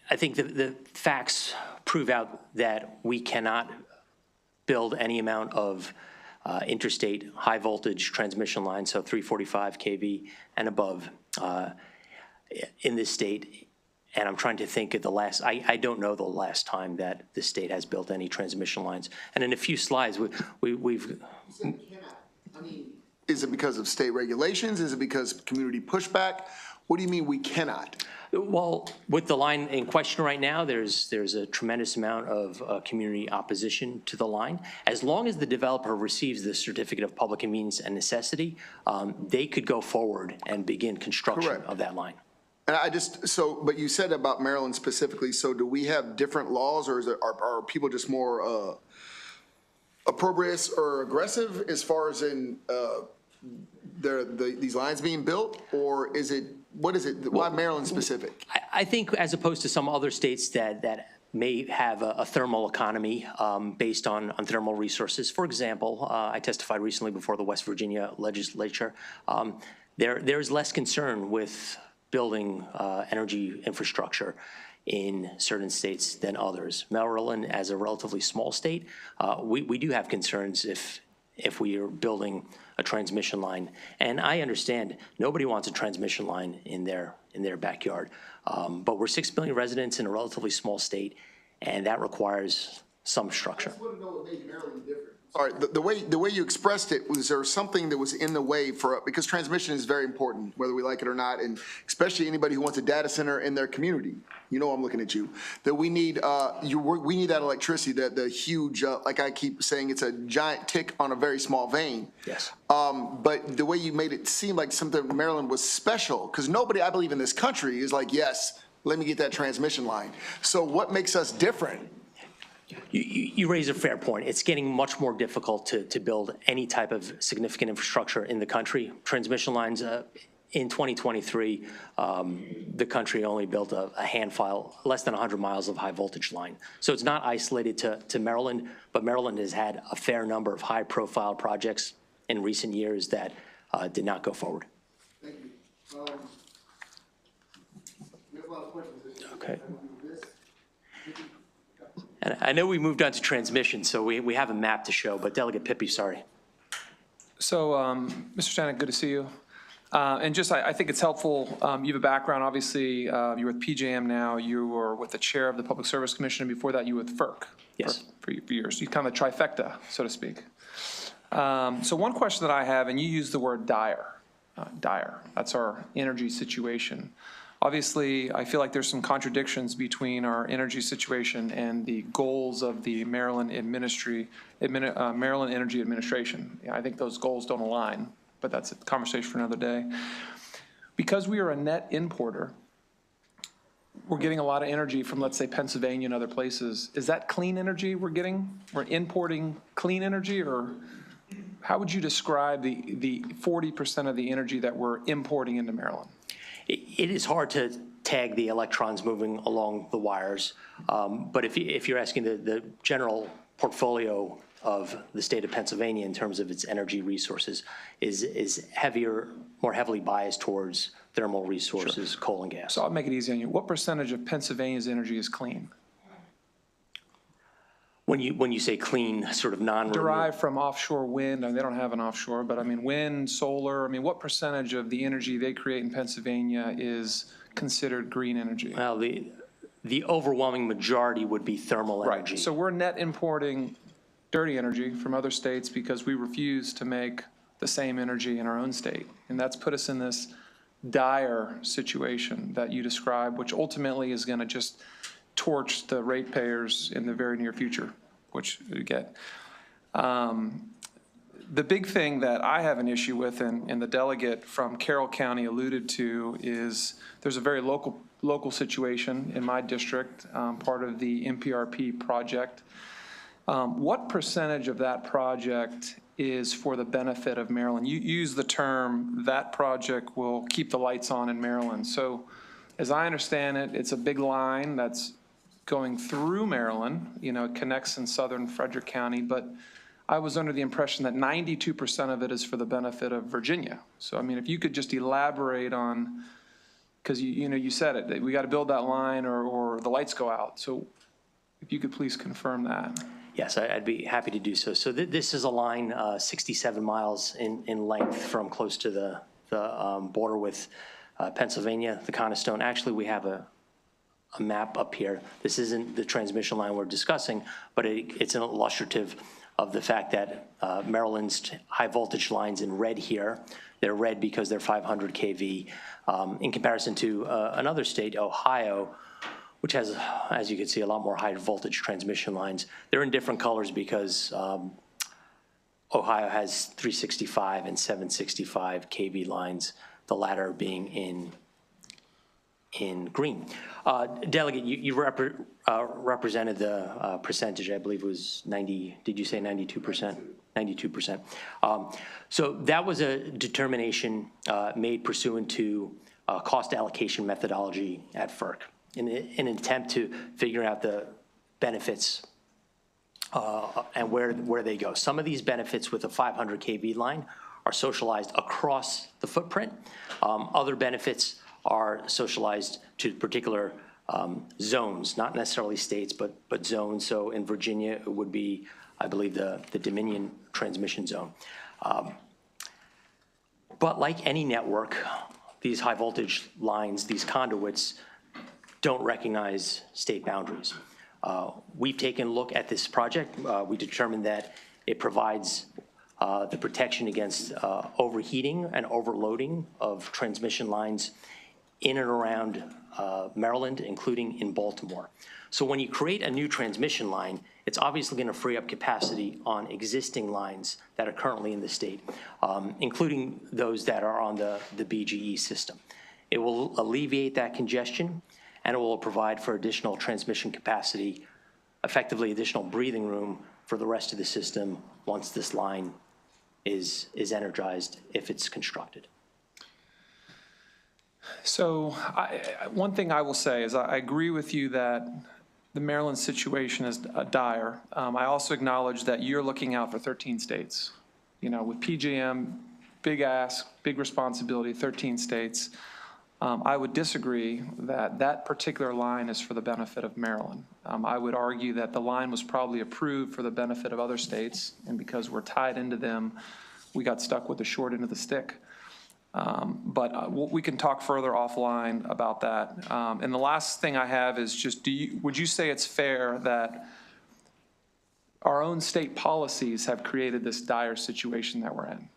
[SPEAKER 3] I think the facts prove out that we cannot build any amount of interstate high voltage transmission lines, so 345 kV and above, in this state. And I'm trying to think of the last, I don't know the last time that the state has built any transmission lines. And in a few slides, we've.
[SPEAKER 1] Is it because of state regulations? Is it because of community pushback? What do you mean we cannot?
[SPEAKER 3] Well, with the line in question right now, there's a tremendous amount of community opposition to the line. As long as the developer receives the certificate of public convenience and necessity, they could go forward and begin construction
[SPEAKER 1] Correct.
[SPEAKER 3] of that line.
[SPEAKER 1] And but you said about Maryland specifically, so do we have different laws, or are people just more opprobrious or aggressive as far as in these lines being built, or is it, what is it, why Maryland specific?
[SPEAKER 3] I think as opposed to some other states that may have a thermal economy based on thermal resources. For example, I testified recently before the West Virginia legislature. There's less concern with building energy infrastructure in certain states than others. Maryland, as a relatively small state, we do have concerns if we are building a transmission line. And I understand nobody wants a transmission line in their backyard. But we're 6 million residents in a relatively small state, and that requires some structure.
[SPEAKER 1] I just want to know what made Maryland different. Sorry, the way you expressed it, was there something that was in the way for, because transmission is very important, whether we like it or not, and especially anybody who wants a data center in their community. You know I'm looking at you. That we need we need that electricity, the huge, like I keep saying, it's a giant tick on a very small vein.
[SPEAKER 3] Yes.
[SPEAKER 1] But the way you made it seem like something Maryland was special, because nobody, I believe, in this country is like, yes, let me get that transmission line. So what makes us different?
[SPEAKER 3] You raise a fair point. It's getting much more difficult to build any type of significant infrastructure in the country. Transmission lines, in 2023, the country only built a handful, less than 100 miles of high voltage line. So it's not isolated to Maryland, but Maryland has had a fair number of high profile projects in recent years that did not go forward.
[SPEAKER 1] Thank you. We have a lot of questions.
[SPEAKER 3] Okay. And I know we moved on to transmission, so we have a map to show, but Delegate Pippy, sorry.
[SPEAKER 7] So, Mr. Stanek, good to see you. And just, I think it's helpful, you have a background, obviously, you're with PJM now, you were with the chair of the Public Service Commission, and before that you were with FERC.
[SPEAKER 3] Yes.
[SPEAKER 7] For years. You kind of trifecta, so to speak. So one question that I have, and you use the word dire, that's our energy situation. Obviously, I feel like there's some contradictions between our energy situation and the goals of the Maryland Energy Administration. I think those goals don't align, but that's a conversation for another day. Because we are a net importer, we're getting a lot of energy from, let's say, Pennsylvania and other places. Is that clean energy we're getting? We're importing clean energy, or how would you describe the 40% of the energy that we're importing into Maryland?
[SPEAKER 3] It is hard to tag the electrons moving along the wires. But if you're asking the general portfolio of the state of Pennsylvania in terms of its energy resources is heavier, more heavily biased towards thermal resources, coal and gas.
[SPEAKER 7] So I'll make it easy on you. What percentage of Pennsylvania's energy is clean?
[SPEAKER 3] When you say clean, sort of non-renewable.
[SPEAKER 7] Derived from offshore wind, and they don't have an offshore, but I mean, wind, solar, I mean, what percentage of the energy they create in Pennsylvania is considered green energy?
[SPEAKER 3] Well, the overwhelming majority would be thermal energy.
[SPEAKER 7] Right, so we're net importing dirty energy from other states because we refuse to make the same energy in our own state. And that's put us in this dire situation that you described, which ultimately is going to just torch the ratepayers in the very near future, which we get. The big thing that I have an issue with, and the delegate from Carroll County alluded to, is there's a very local situation in my district, part of the MPRP project. What percentage of that project is for the benefit of Maryland? You use the term, that project will keep the lights on in Maryland. So as I understand it, it's a big line that's going through Maryland, it connects in southern Frederick County, but I was under the impression that 92% of it is for the benefit of Virginia. So, I mean, if you could just elaborate on, because you said it, that we got to build that line or the lights go out. So if you could please confirm that.
[SPEAKER 3] Yes, I'd be happy to do so. So this is a line 67 miles in length from close to the border with Pennsylvania, the Conestoga. Actually, we have a map up here. This isn't the transmission line we're discussing, but it's an illustrative of the fact that Maryland's high voltage lines in red here, they're red because they're 500 kV, in comparison to another state, Ohio, which has, as you can see, a lot more high voltage transmission lines. They're in different colors because Ohio has 365 and 765 kV lines, the latter being in green. Delegate, you represented the percentage, I believe it was 90, did you say 92%? 92%. So that was a determination made pursuant to cost allocation methodology at FERC in an attempt to figure out the benefits and where they go. Some of these benefits with a 500 kV line are socialized across the footprint. Other benefits are socialized to particular zones, not necessarily states, but zones. So in Virginia, it would be, I believe, the Dominion transmission zone. But like any network, these high voltage lines, these conduits, don't recognize state boundaries. We've taken a look at this project. We determined that it provides the protection against overheating and overloading of transmission lines in and around Maryland, including in Baltimore. So when you create a new transmission line, it's obviously going to free up capacity on existing lines that are currently in the state, including those that are on the BGE system. It will alleviate that congestion, and it will provide for additional transmission capacity, effectively additional breathing room for the rest of the system once this line is energized, if it's constructed.
[SPEAKER 7] So one thing I will say is I agree with you that the Maryland situation is dire. I also acknowledge that you're looking out for 13 states. With PJM, big ask, big responsibility, 13 states. I would disagree that that particular line is for the benefit of Maryland. I would argue that the line was probably approved for the benefit of other states, and because we're tied into them, we got stuck with the short end of the stick. But we can talk further offline about that. And the last thing I have is just, would you say it's fair that our own state policies have created this dire situation that we're in?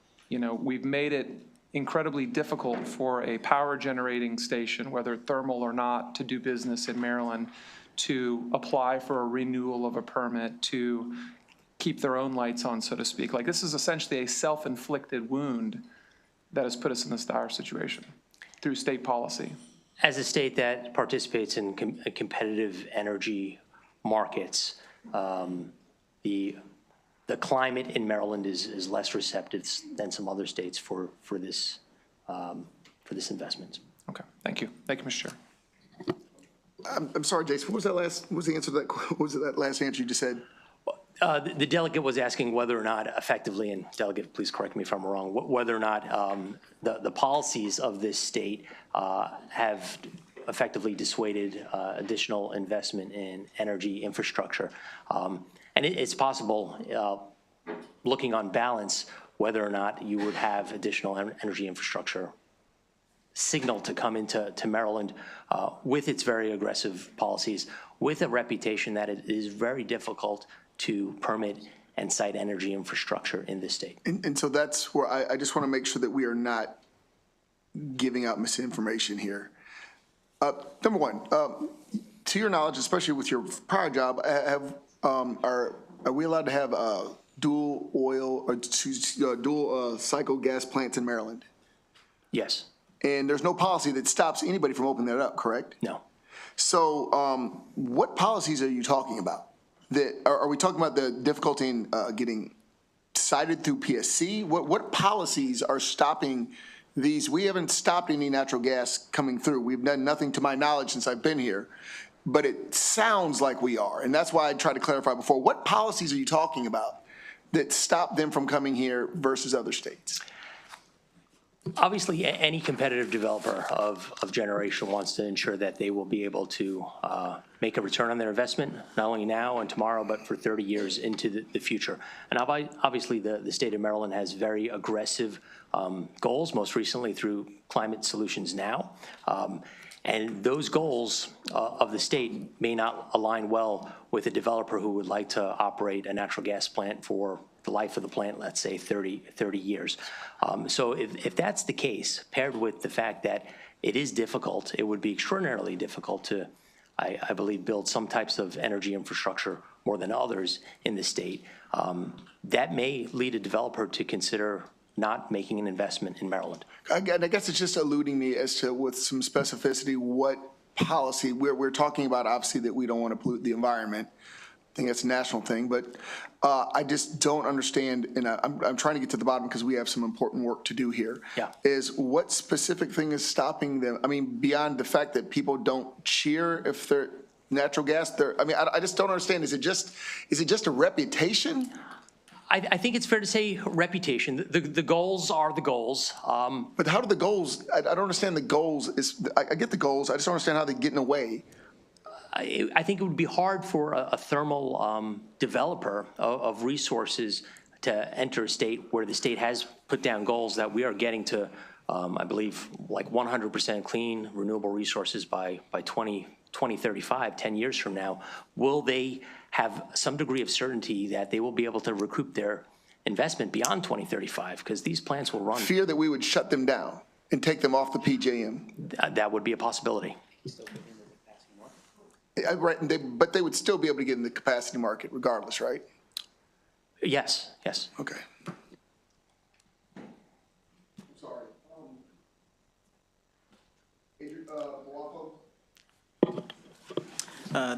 [SPEAKER 7] We've made it incredibly difficult for a power generating station, whether thermal or not, to do business in Maryland, to apply for a renewal of a permit, to keep their own lights on, so to speak. Like, this is essentially a self-inflicted wound that has put us in this dire situation through state policy.
[SPEAKER 3] As a state that participates in competitive energy markets, the climate in Maryland is less receptive than some other states for this investment.
[SPEAKER 7] Okay, thank you. Thank you, Mr. Chair.
[SPEAKER 1] I'm sorry, Jason, what was the answer to that, what was that last answer you just said?
[SPEAKER 3] The delegate was asking whether or not effectively, and delegate, please correct me if I'm wrong, whether or not the policies of this state have effectively dissuaded additional investment in energy infrastructure. And it's possible, looking on balance, whether or not you would have additional energy infrastructure signal to come into Maryland with its very aggressive policies, with a reputation that it is very difficult to permit and cite energy infrastructure in this state.
[SPEAKER 1] And so that's where I just want to make sure that we are not giving out misinformation here. Number one, to your knowledge, especially with your prior job, are we allowed to have dual oil or dual cycle gas plants in Maryland?
[SPEAKER 3] Yes.
[SPEAKER 1] And there's no policy that stops anybody from opening that up, correct?
[SPEAKER 3] No.
[SPEAKER 1] So what policies are you talking about? Are we talking about the difficulty in getting cited through PSC? What policies are stopping these? We haven't stopped any natural gas coming through. We've done nothing to my knowledge since I've been here, but it sounds like we are. And that's why I tried to clarify before. What policies are you talking about that stop them from coming here versus other states?
[SPEAKER 3] Obviously, any competitive developer of generation wants to ensure that they will be able to make a return on their investment, not only now and tomorrow, but for 30 years into the future. And obviously, the state of Maryland has very aggressive goals, most recently through Climate Solutions Now. And those goals of the state may not align well with a developer who would like to operate a natural gas plant for the life of the plant, let's say 30 years. So if that's the case, paired with the fact that it is difficult, it would be extraordinarily difficult to, I believe, build some types of energy infrastructure more than others in the state, that may lead a developer to consider not making an investment in Maryland.
[SPEAKER 1] Again, I guess it's just eluding me as to with some specificity what policy we're talking about. Obviously, that we don't want to pollute the environment. I think that's a national thing, but I just don't understand, and I'm trying to get to the bottom because we have some important work to do here.
[SPEAKER 3] Yeah.
[SPEAKER 1] Is what specific thing is stopping them? I mean, beyond the fact that people don't cheer if they're natural gas, I just don't understand. Is it just a reputation?
[SPEAKER 3] I think it's fair to say reputation. The goals are the goals.
[SPEAKER 1] But how do the goals, I don't understand the goals. I get the goals. I just don't understand how they're getting away.
[SPEAKER 3] I think it would be hard for a thermal developer of resources to enter a state where the state has put down goals that we are getting to, I believe, like 100% clean renewable resources by 2035, 10 years from now. Will they have some degree of certainty that they will be able to recoup their investment beyond 2035? Because these plants will run.
[SPEAKER 1] Fear that we would shut them down and take them off the PJM.
[SPEAKER 3] That would be a possibility.
[SPEAKER 1] Right, but they would still be able to get in the capacity market regardless, right?
[SPEAKER 3] Yes, yes.
[SPEAKER 1] Okay. Sorry.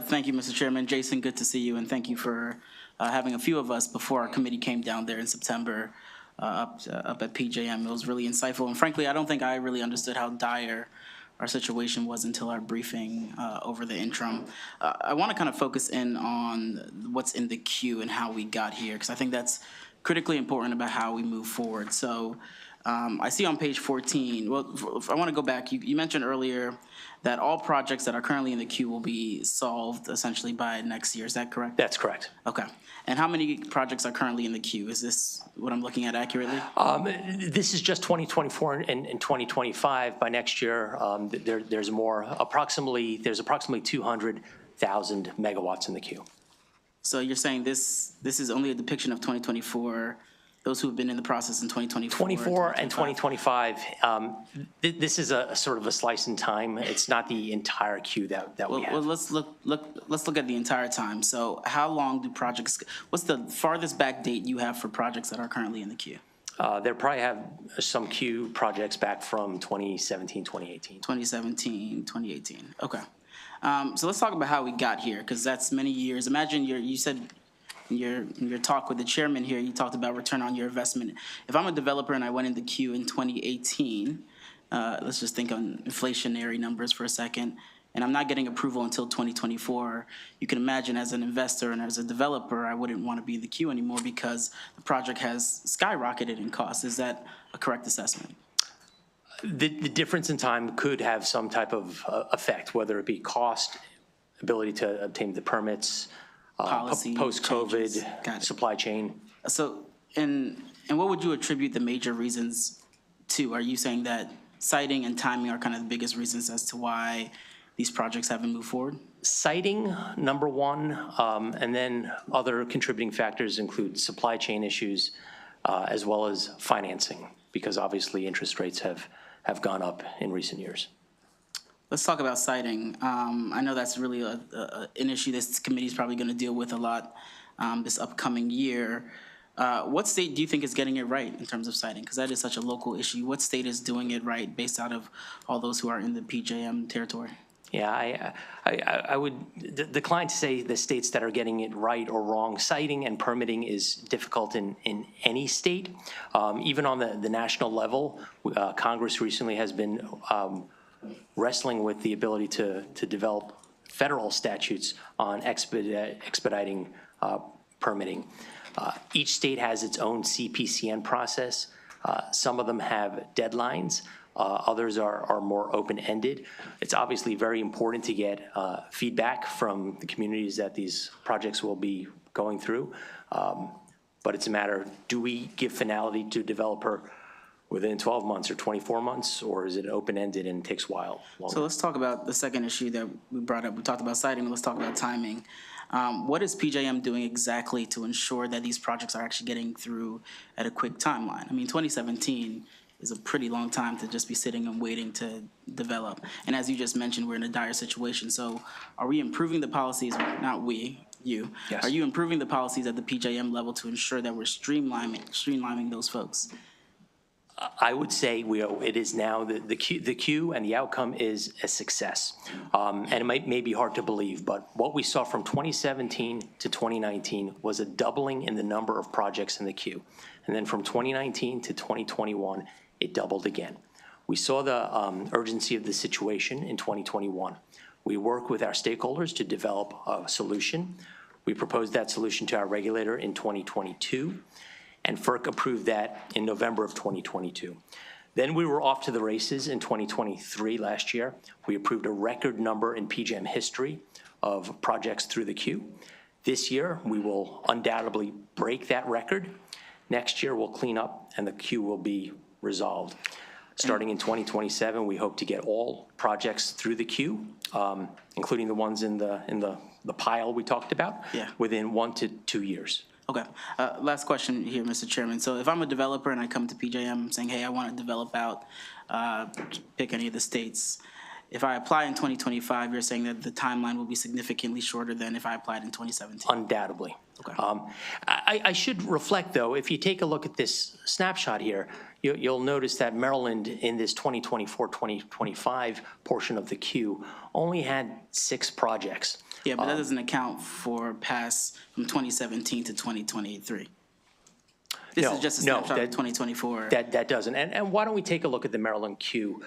[SPEAKER 8] Thank you, Mr. Chairman. Jason, good to see you, and thank you for having a few of us before our committee came down there in September up at PJM. It was really insightful, and frankly, I don't think I really understood how dire our situation was until our briefing over the interim. I want to kind of focus in on what's in the queue and how we got here, because I think that's critically important about how we move forward. So I see on page 14, well, I want to go back. You mentioned earlier that all projects that are currently in the queue will be solved essentially by next year. Is that correct?
[SPEAKER 3] That's correct.
[SPEAKER 8] Okay. And how many projects are currently in the queue? Is this what I'm looking at accurately?
[SPEAKER 3] This is just 2024 and 2025. By next year, there's more. There's approximately 200,000 megawatts in the queue.
[SPEAKER 8] So you're saying this is only a depiction of 2024, those who have been in the process in 2024?
[SPEAKER 3] 24 and 2025. This is a sort of a slice in time. It's not the entire queue that we have.
[SPEAKER 8] Well, let's look at the entire time. So how long do projects, what's the farthest back date you have for projects that are currently in the queue?
[SPEAKER 3] They probably have some queue projects back from 2017, 2018.
[SPEAKER 8] 2017, 2018, okay. So let's talk about how we got here, because that's many years. Imagine you said in your talk with the chairman here, you talked about return on your investment. If I'm a developer and I went in the queue in 2018, let's just think on inflationary numbers for a second, and I'm not getting approval until 2024, you can imagine as an investor and as a developer, I wouldn't want to be in the queue anymore because the project has skyrocketed in cost. Is that a correct assessment?
[SPEAKER 3] The difference in time could have some type of effect, whether it be cost, ability to obtain the permits,
[SPEAKER 8] Policy changes.
[SPEAKER 3] post-COVID,
[SPEAKER 8] Got it.
[SPEAKER 3] supply chain.
[SPEAKER 8] So, and what would you attribute the major reasons to? Are you saying that siting and timing are kind of the biggest reasons as to why these projects haven't moved forward?
[SPEAKER 3] Siting, number one, and then other contributing factors include supply chain issues, as well as financing, because obviously interest rates have gone up in recent years.
[SPEAKER 8] Let's talk about siting. I know that's really an issue this committee is probably going to deal with a lot this upcoming year. What state do you think is getting it right in terms of siting? Because that is such a local issue. What state is doing it right based out of all those who are in the PJM territory?
[SPEAKER 3] Yeah, I would decline to say the states that are getting it right or wrong. Siting and permitting is difficult in any state. Even on the national level, Congress recently has been wrestling with the ability to develop federal statutes on expediting permitting. Each state has its own CPCN process. Some of them have deadlines. Others are more open-ended. It's obviously very important to get feedback from the communities that these projects will be going through. But it's a matter, do we give finality to a developer within 12 months or 24 months, or is it open-ended and takes a while longer?
[SPEAKER 8] So let's talk about the second issue that we brought up. We talked about siting, let's talk about timing. What is PJM doing exactly to ensure that these projects are actually getting through at a quick timeline? I mean, 2017 is a pretty long time to just be sitting and waiting to develop. And as you just mentioned, we're in a dire situation. So are we improving the policies, not we, you?
[SPEAKER 3] Yes.
[SPEAKER 8] Are you improving the policies at the PJM level to ensure that we're streamlining those folks?
[SPEAKER 3] I would say it is now the queue and the outcome is a success. And it may be hard to believe, but what we saw from 2017 to 2019 was a doubling in the number of projects in the queue. And then from 2019 to 2021, it doubled again. We saw the urgency of the situation in 2021. We worked with our stakeholders to develop a solution. We proposed that solution to our regulator in 2022. And FERC approved that in November of 2022. Then we were off to the races in 2023 last year. We approved a record number in PJM history of projects through the queue. This year, we will undoubtedly break that record. Next year, we'll clean up and the queue will be resolved. Starting in 2027, we hope to get all projects through the queue, including the ones in the pile we talked about, within 1 to 2 years.
[SPEAKER 8] Okay. Last question here, Mr. Chairman. So if I'm a developer and I come to PJM saying, hey, I want to develop out, pick any of the states. If I apply in 2025, you're saying that the timeline will be significantly shorter than if I applied in 2017?
[SPEAKER 3] Undoubtedly.
[SPEAKER 8] Okay.
[SPEAKER 3] I should reflect, though, if you take a look at this snapshot here, you'll notice that Maryland in this 2024-2025 portion of the queue only had 6 projects.
[SPEAKER 8] Yeah, but that doesn't account for pass from 2017 to 2023. This is just a snapshot of 2024.
[SPEAKER 3] That doesn't. And why don't we take a look at the Maryland queue?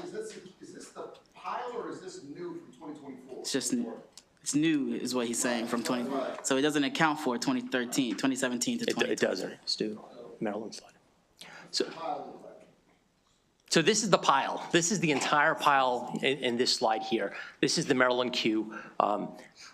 [SPEAKER 1] Is this the pile or is this new from 2024?
[SPEAKER 8] It's just, it's new is what he's saying from 20, so it doesn't account for 2017 to 2023.
[SPEAKER 3] It doesn't, Stu, Maryland slide. So this is the pile. This is the entire pile in this slide here. This is the Maryland queue.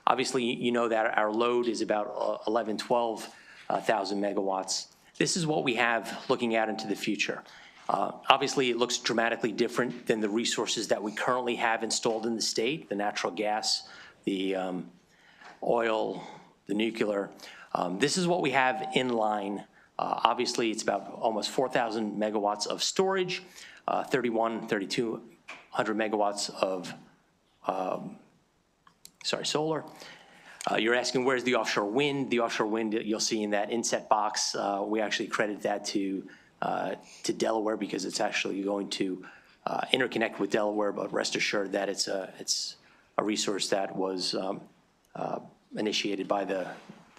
[SPEAKER 3] Obviously, you know that our load is about 12,000 megawatts. This is what we have looking out into the future. Obviously, it looks dramatically different than the resources that we currently have installed in the state, the natural gas, the oil, the nuclear. This is what we have in line. Obviously, it's about almost 4,000 megawatts of storage, 3,200 megawatts of, solar. You're asking where's the offshore wind? The offshore wind, you'll see in that inset box, we actually credit that to Delaware because it's actually going to interconnect with Delaware, but rest assured that it's a resource that was initiated by the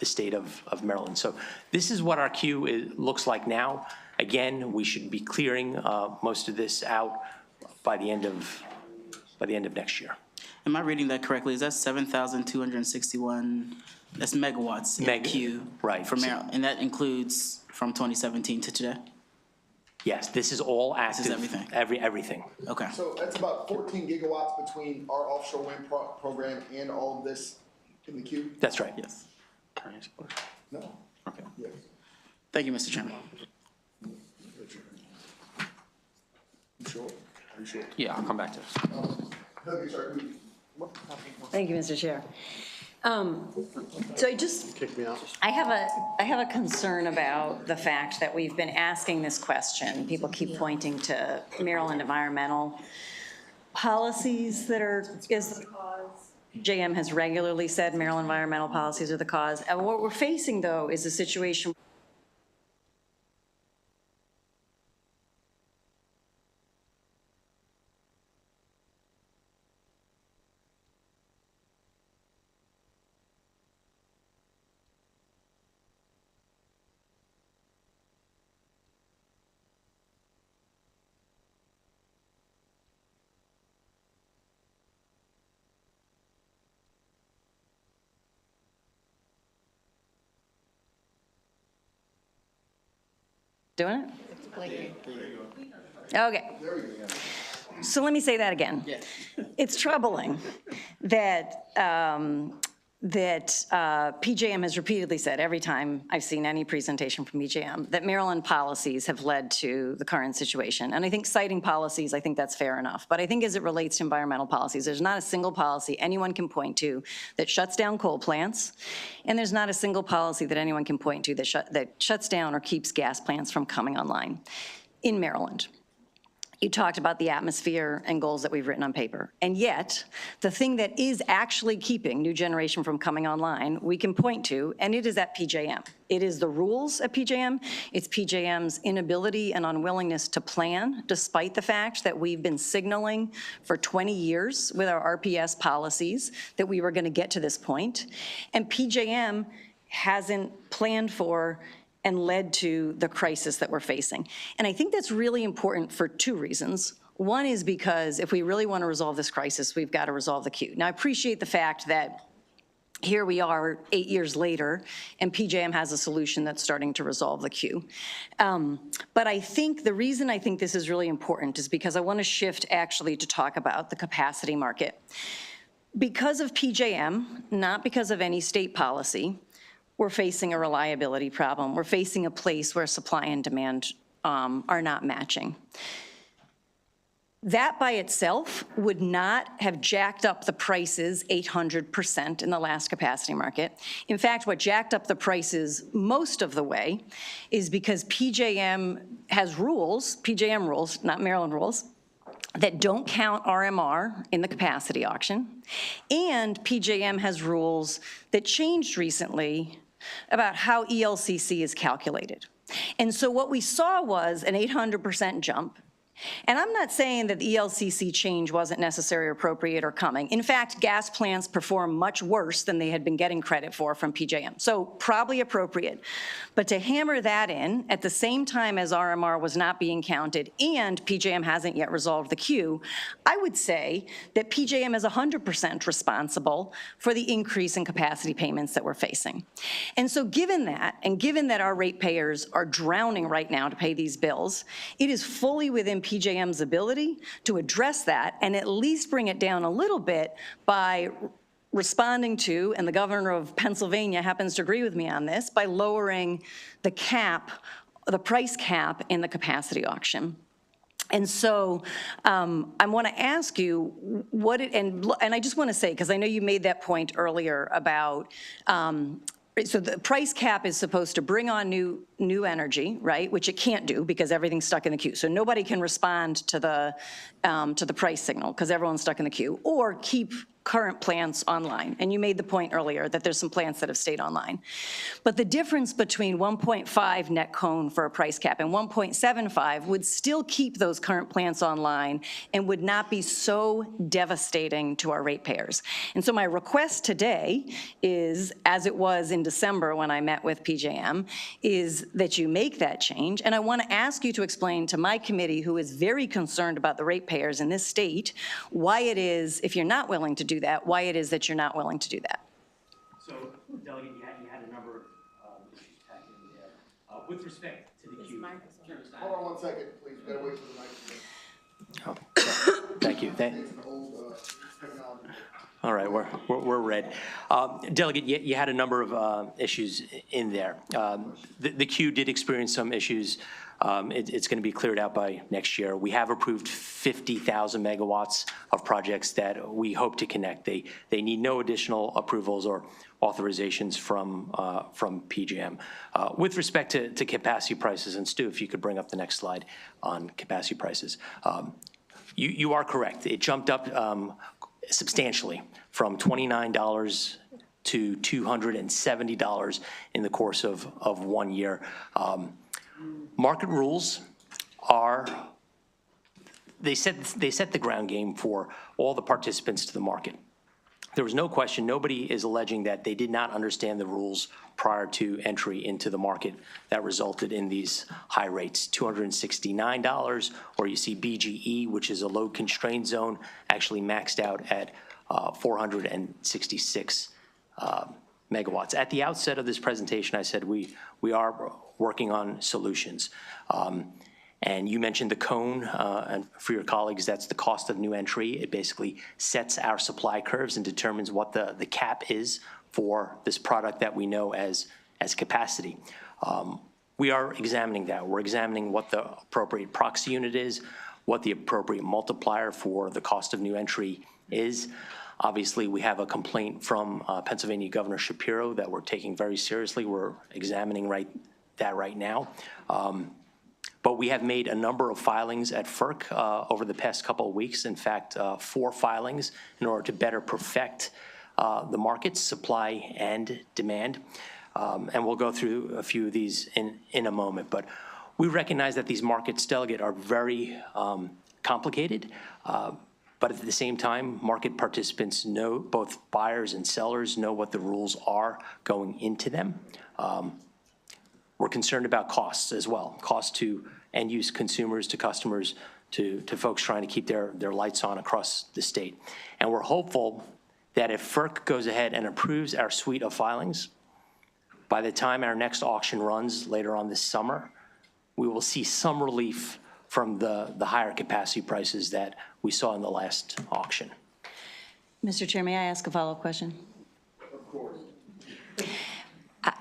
[SPEAKER 3] state of Maryland. So this is what our queue looks like now. Again, we should be clearing most of this out by the end of next year.
[SPEAKER 8] Am I reading that correctly? Is that 7,261, that's megawatts in the queue?
[SPEAKER 3] right.
[SPEAKER 8] For Maryland, and that includes from 2017 to today?
[SPEAKER 3] Yes, this is all active.
[SPEAKER 8] everything?
[SPEAKER 3] Everything.
[SPEAKER 8] Okay.
[SPEAKER 1] So that's about 14 gigawatts between our offshore wind program and all of this in the queue?
[SPEAKER 3] That's right.
[SPEAKER 8] Yes.
[SPEAKER 1] No.
[SPEAKER 8] Okay.
[SPEAKER 1] Yes.
[SPEAKER 8] Thank you, Mr. Chairman.
[SPEAKER 1] You sure? Are you sure?
[SPEAKER 4] Yeah, I'll come back to this.
[SPEAKER 1] Okay, sorry.
[SPEAKER 2] Thank you, Mr. Chair. So I have a concern about the fact that we've been asking this question. People keep pointing to Maryland environmental policies that is the cause. JM has regularly said Maryland environmental policies are the cause. And what we're facing, though, is a situation doing it? Okay. So let me say that again. It's troubling that, PJM has repeatedly said, every time I've seen any presentation from PJM, that Maryland policies have led to the current situation. And I think citing policies, I think that's fair enough. But I think as it relates to environmental policies, there's not a single policy anyone can point to that shuts down coal plants, and there's not a single policy that anyone can point to that shuts down or keeps gas plants from coming online in Maryland. You talked about the atmosphere and goals that we've written on paper. And yet, the thing that is actually keeping new generation from coming online, we can point to, and it is at PJM. It is the rules at PJM. It's PJM's inability and unwillingness to plan, despite the fact that we've been signaling for 20 years with our RPS policies that we were going to get to this point. And PJM hasn't planned for and led to the crisis that we're facing. And I think that's really important for two reasons. One is because if we really want to resolve this crisis, we've got to resolve the queue. Now, I appreciate the fact that here we are 8 years later, and PJM has a solution that's starting to resolve the queue. But I think the reason I think this is really important is because I want to shift actually to talk about the capacity market. Because of PJM, not because of any state policy, we're facing a reliability problem. We're facing a place where supply and demand are not matching. That by itself would not have jacked up the prices 800% in the last capacity market. In fact, what jacked up the prices most of the way is because PJM has rules, PJM rules, not Maryland rules, that don't count RMR in the capacity auction. And PJM has rules that changed recently about how ELCC is calculated. And so what we saw was an 800% jump. And I'm not saying that the ELCC change wasn't necessary or appropriate or coming. In fact, gas plants perform much worse than they had been getting credit for from PJM. So probably appropriate. But to hammer that in at the same time as RMR was not being counted and PJM hasn't yet resolved the queue, I would say that PJM is 100% responsible for the increase in capacity payments that we're facing. And so given that, and given that our ratepayers are drowning right now to pay these bills, it is fully within PJM's ability to address that and at least bring it down a little bit by responding to, and the governor of Pennsylvania happens to agree with me on this, by lowering the cap, the price cap in the capacity auction. And so I want to ask you what it, and I just want to say, because I know you made that point earlier about, so the price cap is supposed to bring on new energy, right? Which it can't do because everything's stuck in the queue. So nobody can respond to the price signal because everyone's stuck in the queue, or keep current plants online. And you made the point earlier that there's some plants that have stayed online. But the difference between 1.5 net cone for a price cap and 1.75 would still keep those current plants online and would not be so devastating to our ratepayers. And so my request today is, as it was in December when I met with PJM, is that you make that change. And I want to ask you to explain to my committee, who is very concerned about the ratepayers in this state, why it is, if you're not willing to do that, why it is that you're not willing to do that.
[SPEAKER 3] So, Delegate, you had a number of issues packed in there. With respect to the queue.
[SPEAKER 1] Hold on 1 second, please. We've got to wait for the mic.
[SPEAKER 3] Thank you.
[SPEAKER 1] It's an old technology.
[SPEAKER 3] All right, we're red. Delegate, you had a number of issues in there. The queue did experience some issues. It's going to be cleared out by next year. We have approved 50,000 megawatts of projects that we hope to connect. They need no additional approvals or authorizations from PJM. With respect to capacity prices, and Stu, if you could bring up the next slide on capacity prices. You are correct. It jumped up substantially from $29 to $270 in the course of 1 year. Market rules are, they set the ground game for all the participants to the market. There was no question, nobody is alleging that they did not understand the rules prior to entry into the market that resulted in these high rates, $269, or you see BGE, which is a load constrained zone, actually maxed out at 466 megawatts. At the outset of this presentation, I said we are working on solutions. And you mentioned the cone, and for your colleagues, that's the cost of new entry. It basically sets our supply curves and determines what the cap is for this product that we know as capacity. We are examining that. We're examining what the appropriate proxy unit is, what the appropriate multiplier for the cost of new entry is. Obviously, we have a complaint from Pennsylvania Governor Shapiro that we're taking very seriously. We're examining that right now. But we have made a number of filings at FERC over the past couple of weeks. In fact, 4 filings in order to better perfect the markets, supply and demand. And we'll go through a few of these in a moment. But we recognize that these markets, Delegate, are very complicated. But at the same time, market participants know, both buyers and sellers know what the rules are going into them. We're concerned about costs as well, costs to end-use consumers, to customers, to folks trying to keep their lights on across the state. And we're hopeful that if FERC goes ahead and approves our suite of filings, by the time our next auction runs later on this summer, we will see some relief from the higher capacity prices that we saw in the last auction.
[SPEAKER 2] Mr. Chair, may I ask a follow-up question?
[SPEAKER 1] Of course.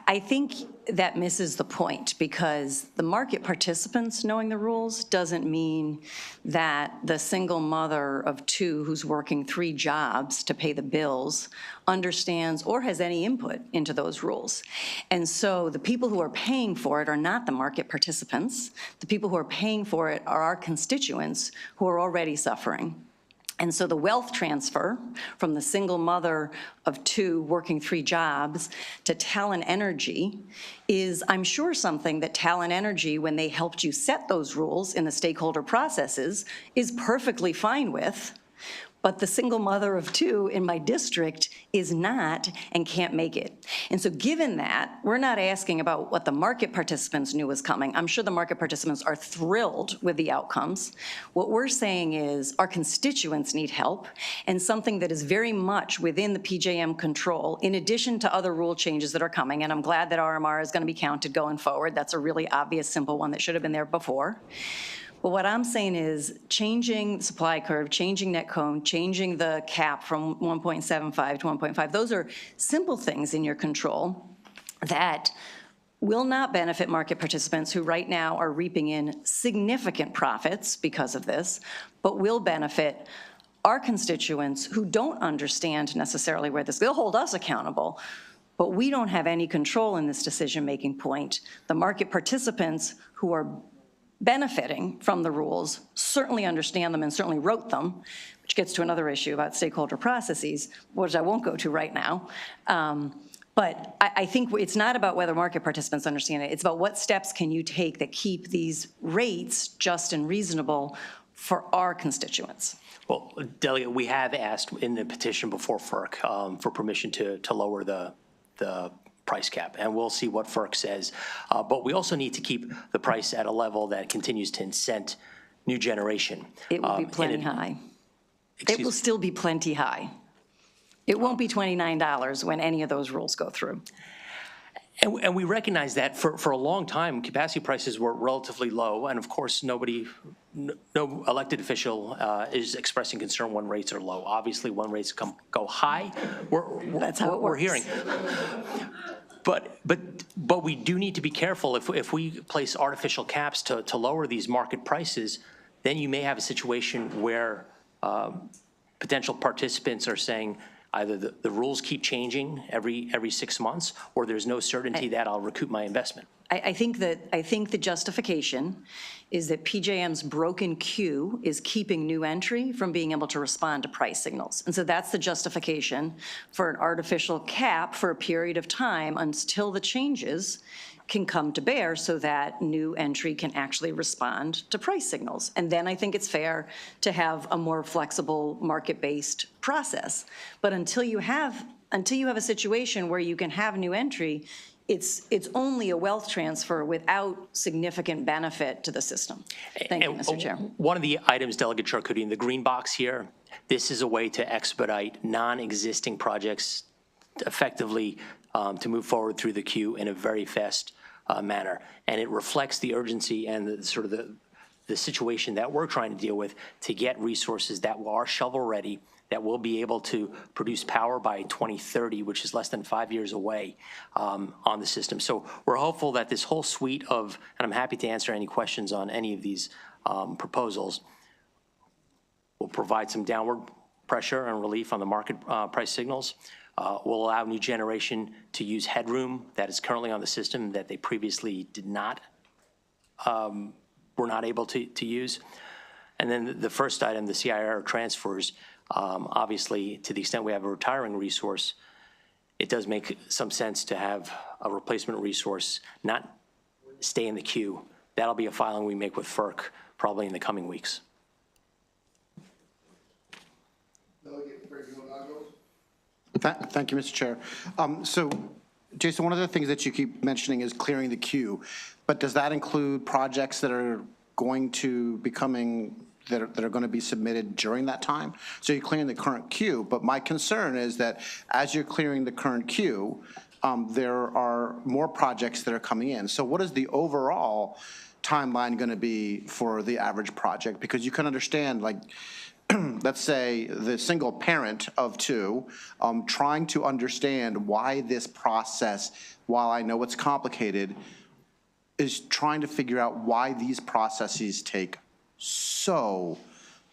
[SPEAKER 2] I think that misses the point, because the market participants knowing the rules doesn't mean that the single mother of 2 who's working 3 jobs to pay the bills understands or has any input into those rules. And so the people who are paying for it are not the market participants. The people who are paying for it are our constituents who are already suffering. And so the wealth transfer from the single mother of 2 working 3 jobs to Talon Energy is, I'm sure, something that Talon Energy, when they helped you set those rules in the stakeholder processes, is perfectly fine with. But the single mother of 2 in my district is not and can't make it. And so given that, we're not asking about what the market participants knew was coming. I'm sure the market participants are thrilled with the outcomes. What we're saying is our constituents need help, and something that is very much within the PJM control, in addition to other rule changes that are coming, and I'm glad that RMR is going to be counted going forward. That's a really obvious, simple one that should have been there before. But what I'm saying is changing the supply curve, changing net cone, changing the cap from 1.75 to 1.5, those are simple things in your control that will not benefit market participants who right now are reaping in significant profits because of this, but will benefit our constituents who don't understand necessarily where this, they'll hold us accountable, but we don't have any control in this decision-making point. The market participants who are benefiting from the rules certainly understand them and certainly wrote them, which gets to another issue about stakeholder processes, which I won't go to right now. But I think it's not about whether market participants understand it. It's about what steps can you take that keep these rates just and reasonable for our constituents.
[SPEAKER 3] Well, Delegate, we have asked in the petition before FERC for permission to lower the price cap, and we'll see what FERC says. But we also need to keep the price at a level that continues to incent new generation.
[SPEAKER 2] It will be plenty high. It will still be plenty high. It won't be $29 when any of those rules go through.
[SPEAKER 3] And we recognize that for a long time, capacity prices were relatively low, and of course, no elected official is expressing concern when rates are low. Obviously, when rates go high,
[SPEAKER 2] That's how it
[SPEAKER 3] we're
[SPEAKER 2] works.
[SPEAKER 3] hearing. But we do need to be careful. If we place artificial caps to lower these market prices, then you may have a situation where potential participants are saying, either the rules keep changing every 6 months, or there's no certainty that I'll recoup my investment.
[SPEAKER 2] I think the justification is that PJM's broken queue is keeping new entry from being able to respond to price signals. And so that's the justification for an artificial cap for a period of time until the changes can come to bear so that new entry can actually respond to price signals. And then I think it's fair to have a more flexible market-based process. But until you have a situation where you can have new entry, it's only a wealth transfer without significant benefit to the system. Thank you, Mr. Chair.
[SPEAKER 3] One of the items, Delegate Charcuti, in the green box here, this is a way to expedite non-existing projects effectively to move forward through the queue in a very fast manner. And it reflects the urgency and the situation that we're trying to deal with to get resources that are shovel-ready, that will be able to produce power by 2030, which is less than 5 years away on the system. So we're hopeful that this whole suite of, and I'm happy to answer any questions on any of these proposals, will provide some downward pressure and relief on the market price signals, will allow new generation to use headroom that is currently on the system that they previously did not, were not able to use. And then the first item, the CIR transfers, obviously, to the extent we have a retiring resource, it does make some sense to have a replacement resource not stay in the queue. That'll be a filing we make with FERC probably in the coming weeks.
[SPEAKER 9] Thank you, Mr. Chair. So, Jason, one of the things that you keep mentioning is clearing the queue, but does that include projects that are going to be coming, that are going to be submitted during that time? So you're clearing the current queue, but my concern is that as you're clearing the current queue, there are more projects that are coming in. So what is the overall timeline going to be for the average project? Because you can understand, like, let's say the single parent of two, trying to understand why this process, while I know it's complicated, is trying to figure out why these processes take so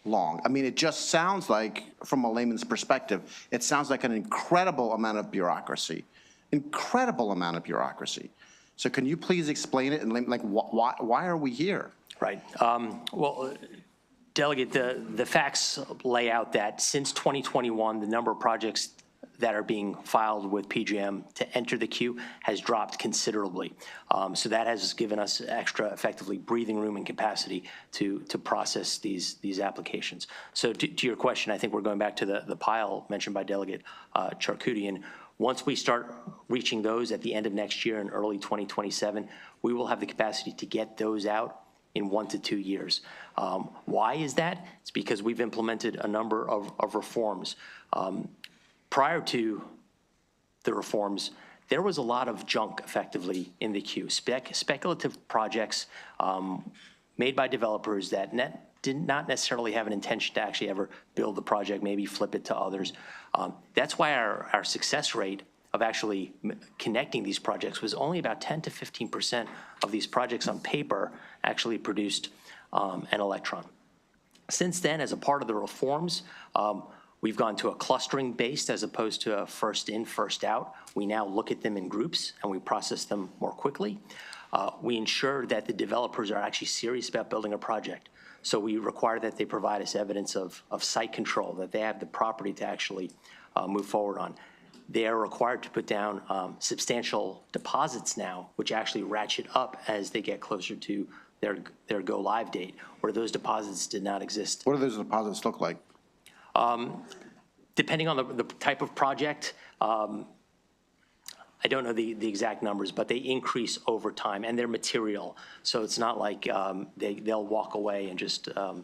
[SPEAKER 9] long. I mean, it just sounds like, from a layman's perspective, it sounds like an incredible amount of bureaucracy, incredible amount of bureaucracy. So can you please explain it, and like, why are we here?
[SPEAKER 3] Right. Well, Delegate, the facts lay out that since 2021, the number of projects that are being filed with PJM to enter the queue has dropped considerably. So that has given us extra, effectively, breathing room and capacity to process these applications. So to your question, I think we're going back to the pile mentioned by Delegate Charcuti. And once we start reaching those at the end of next year and early 2027, we will have the capacity to get those out in 1 to 2 years. Why is that? It's because we've implemented a number of reforms. Prior to the reforms, there was a lot of junk effectively in the queue, speculative projects made by developers that did not necessarily have an intention to actually ever build the project, maybe flip it to others. That's why our success rate of actually connecting these projects was only about 10 to 15% of these projects on paper actually produced an electron. Since then, as a part of the reforms, we've gone to a clustering based as opposed to a first in, first out. We now look at them in groups and we process them more quickly. we ensure that the developers are actually serious about building a project. So we require that they provide us evidence of site control, that they have the property to actually move forward on. They are required to put down substantial deposits now, which actually ratchet up as they get closer to their go-live date, where those deposits did not exist.
[SPEAKER 9] What do those deposits look like?
[SPEAKER 3] Depending on the type of project, I don't know the exact numbers, but they increase over time, and they're material. So it's not like they'll walk away and just,
[SPEAKER 9] Are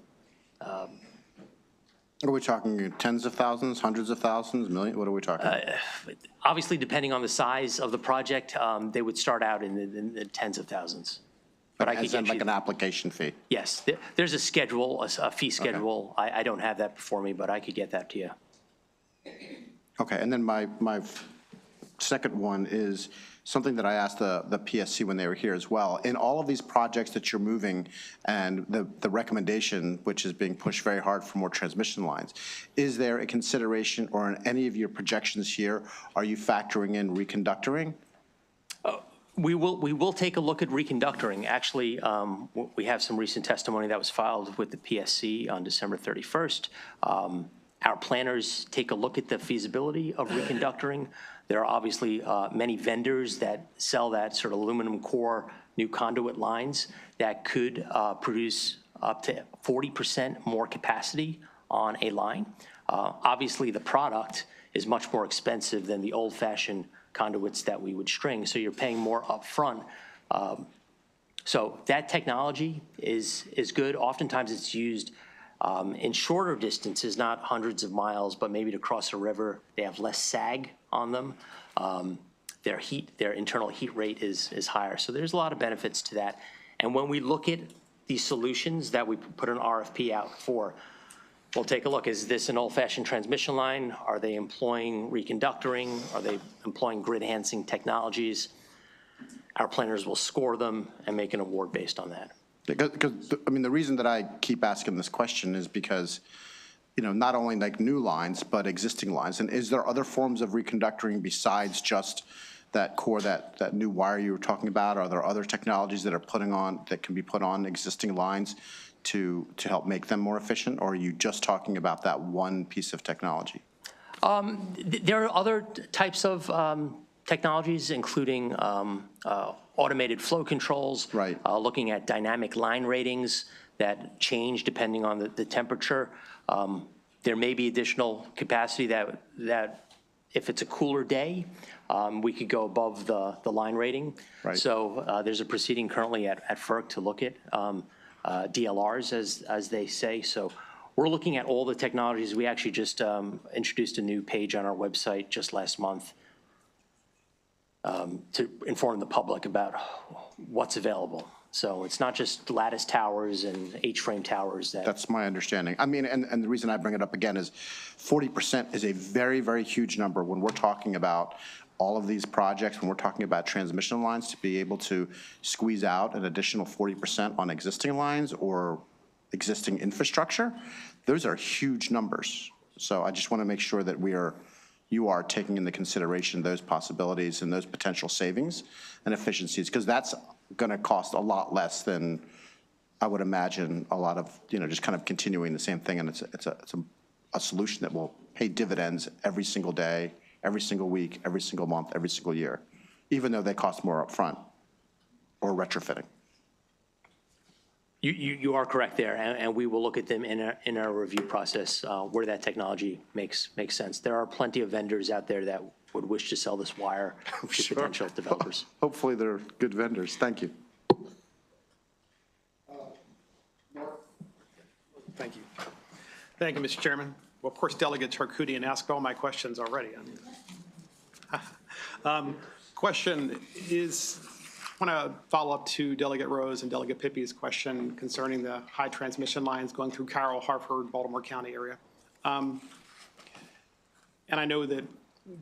[SPEAKER 9] we talking tens of thousands, hundreds of thousands, million? What are we talking about?
[SPEAKER 3] obviously, depending on the size of the project, they would start out in the tens of thousands. But I could
[SPEAKER 9] As in
[SPEAKER 3] get
[SPEAKER 9] like
[SPEAKER 3] you,
[SPEAKER 9] an application fee?
[SPEAKER 3] yes, there's a schedule, a fee schedule. I don't have that before me, but I could get that to you.
[SPEAKER 9] Okay, and then my second one is something that I asked the PSC when they were here as well. In all of these projects that you're moving and the recommendation, which is being pushed very hard for more transmission lines, is there a consideration or in any of your projections here, are you factoring in reconductoring?
[SPEAKER 3] We will take a look at reconductoring. Actually, we have some recent testimony that was filed with the PSC on December 31st. Our planners take a look at the feasibility of reconductoring. There are obviously many vendors that sell that sort of aluminum core new conduit lines that could produce up to 40% more capacity on a line. Obviously, the product is much more expensive than the old-fashioned conduits that we would string, so you're paying more upfront. So that technology is good. Oftentimes it's used in shorter distances, not hundreds of miles, but maybe to cross a river. They have less sag on them. Their internal heat rate is higher. So there's a lot of benefits to that. And when we look at these solutions that we put an RFP out for, we'll take a look. Is this an old-fashioned transmission line? Are they employing reconductoring? Are they employing grid-enhancing technologies? Our planners will score them and make an award based on that.
[SPEAKER 9] Because, I mean, the reason that I keep asking this question is because, you know, not only like new lines, but existing lines. And is there other forms of reconductoring besides just that core, that new wire you were talking about? Are there other technologies that can be put on existing lines to help make them more efficient? Or are you just talking about that one piece of technology?
[SPEAKER 3] There are other types of technologies, including automated flow controls.
[SPEAKER 9] Right.
[SPEAKER 3] Looking at dynamic line ratings that change depending on the temperature. There may be additional capacity that if it's a cooler day, we could go above the line rating.
[SPEAKER 9] Right.
[SPEAKER 3] So there's a proceeding currently at FERC to look at DLRs, as they say. So we're looking at all the technologies. We actually just introduced a new page on our website just last month to inform the public about what's available. So it's not just lattice towers and H-frame towers that.
[SPEAKER 9] That's my understanding. I mean, and the reason I bring it up again is 40% is a very, very huge number when we're talking about all of these projects, when we're talking about transmission lines, to be able to squeeze out an additional 40% on existing lines or existing infrastructure. Those are huge numbers. So I just want to make sure that you are taking into consideration those possibilities and those potential savings and efficiencies, because that's going to cost a lot less than I would imagine a lot of, just kind of continuing the same thing. And it's a solution that will pay dividends every single day, every single week, every single month, every single year, even though they cost more upfront or retrofitting.
[SPEAKER 3] You are correct there, and we will look at them in our review process where that technology makes sense. There are plenty of vendors out there that would wish to sell this wire to potential developers.
[SPEAKER 9] Hopefully they're good vendors. Thank you.
[SPEAKER 10] Thank you. Thank you, Mr. Chairman. Well, of course, Delegate Tarkoudian asked all my questions already. Question is, I want to follow up to Delegate Rose and Delegate Pippi's question concerning the high transmission lines going through Carroll, Harford, Baltimore County area. And I know that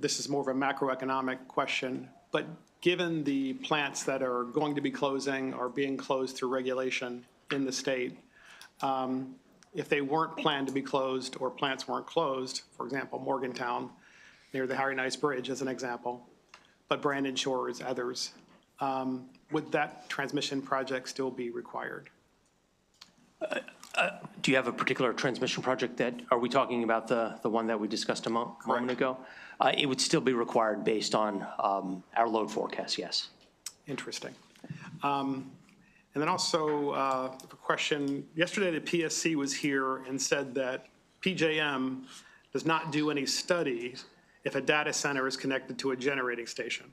[SPEAKER 10] this is more of a macroeconomic question, but given the plants that are going to be closing or being closed through regulation in the state, if they weren't planned to be closed or plants weren't closed, for example, Morgantown near the Harry Nice Bridge as an example, but Brandon Shores, others, would that transmission project still be required?
[SPEAKER 3] Do you have a particular transmission project that, are we talking about the one that we discussed a moment ago? It would still be required based on our load forecast, yes.
[SPEAKER 10] Interesting. And then also, a question, yesterday the PSC was here and said that PJM does not do any studies if a data center is connected to a generating station.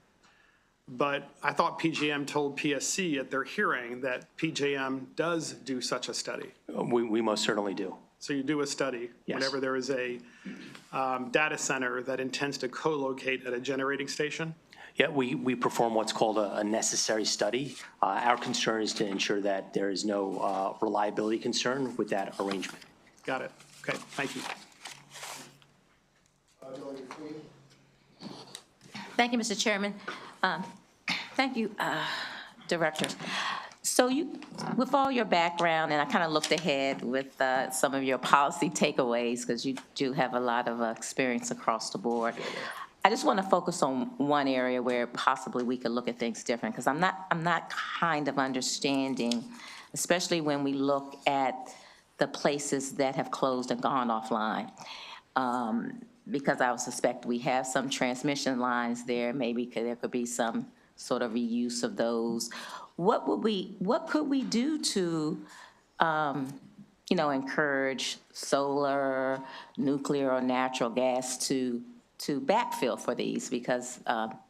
[SPEAKER 10] But I thought PJM told PSC at their hearing that PJM does do such a study.
[SPEAKER 3] We most certainly do.
[SPEAKER 10] So you do a study
[SPEAKER 3] Yes.
[SPEAKER 10] whenever there is a data center that intends to co-locate at a generating station?
[SPEAKER 3] Yeah, we perform what's called a necessary study. Our concern is to ensure that there is no reliability concern with that arrangement.
[SPEAKER 10] Got it. Okay, thank you.
[SPEAKER 11] Thank you, Mr. Chairman. Thank you, Directors. So you, with all your background, and I kind of looked ahead with some of your policy takeaways, because you do have a lot of experience across the board. I just want to focus on one area where possibly we could look at things different, because I'm not kind of understanding, especially when we look at the places that have closed and gone offline. Because I would suspect we have some transmission lines there, maybe there could be some sort of reuse of those. What could we do to, encourage solar, nuclear, or natural gas to backfill for these? Because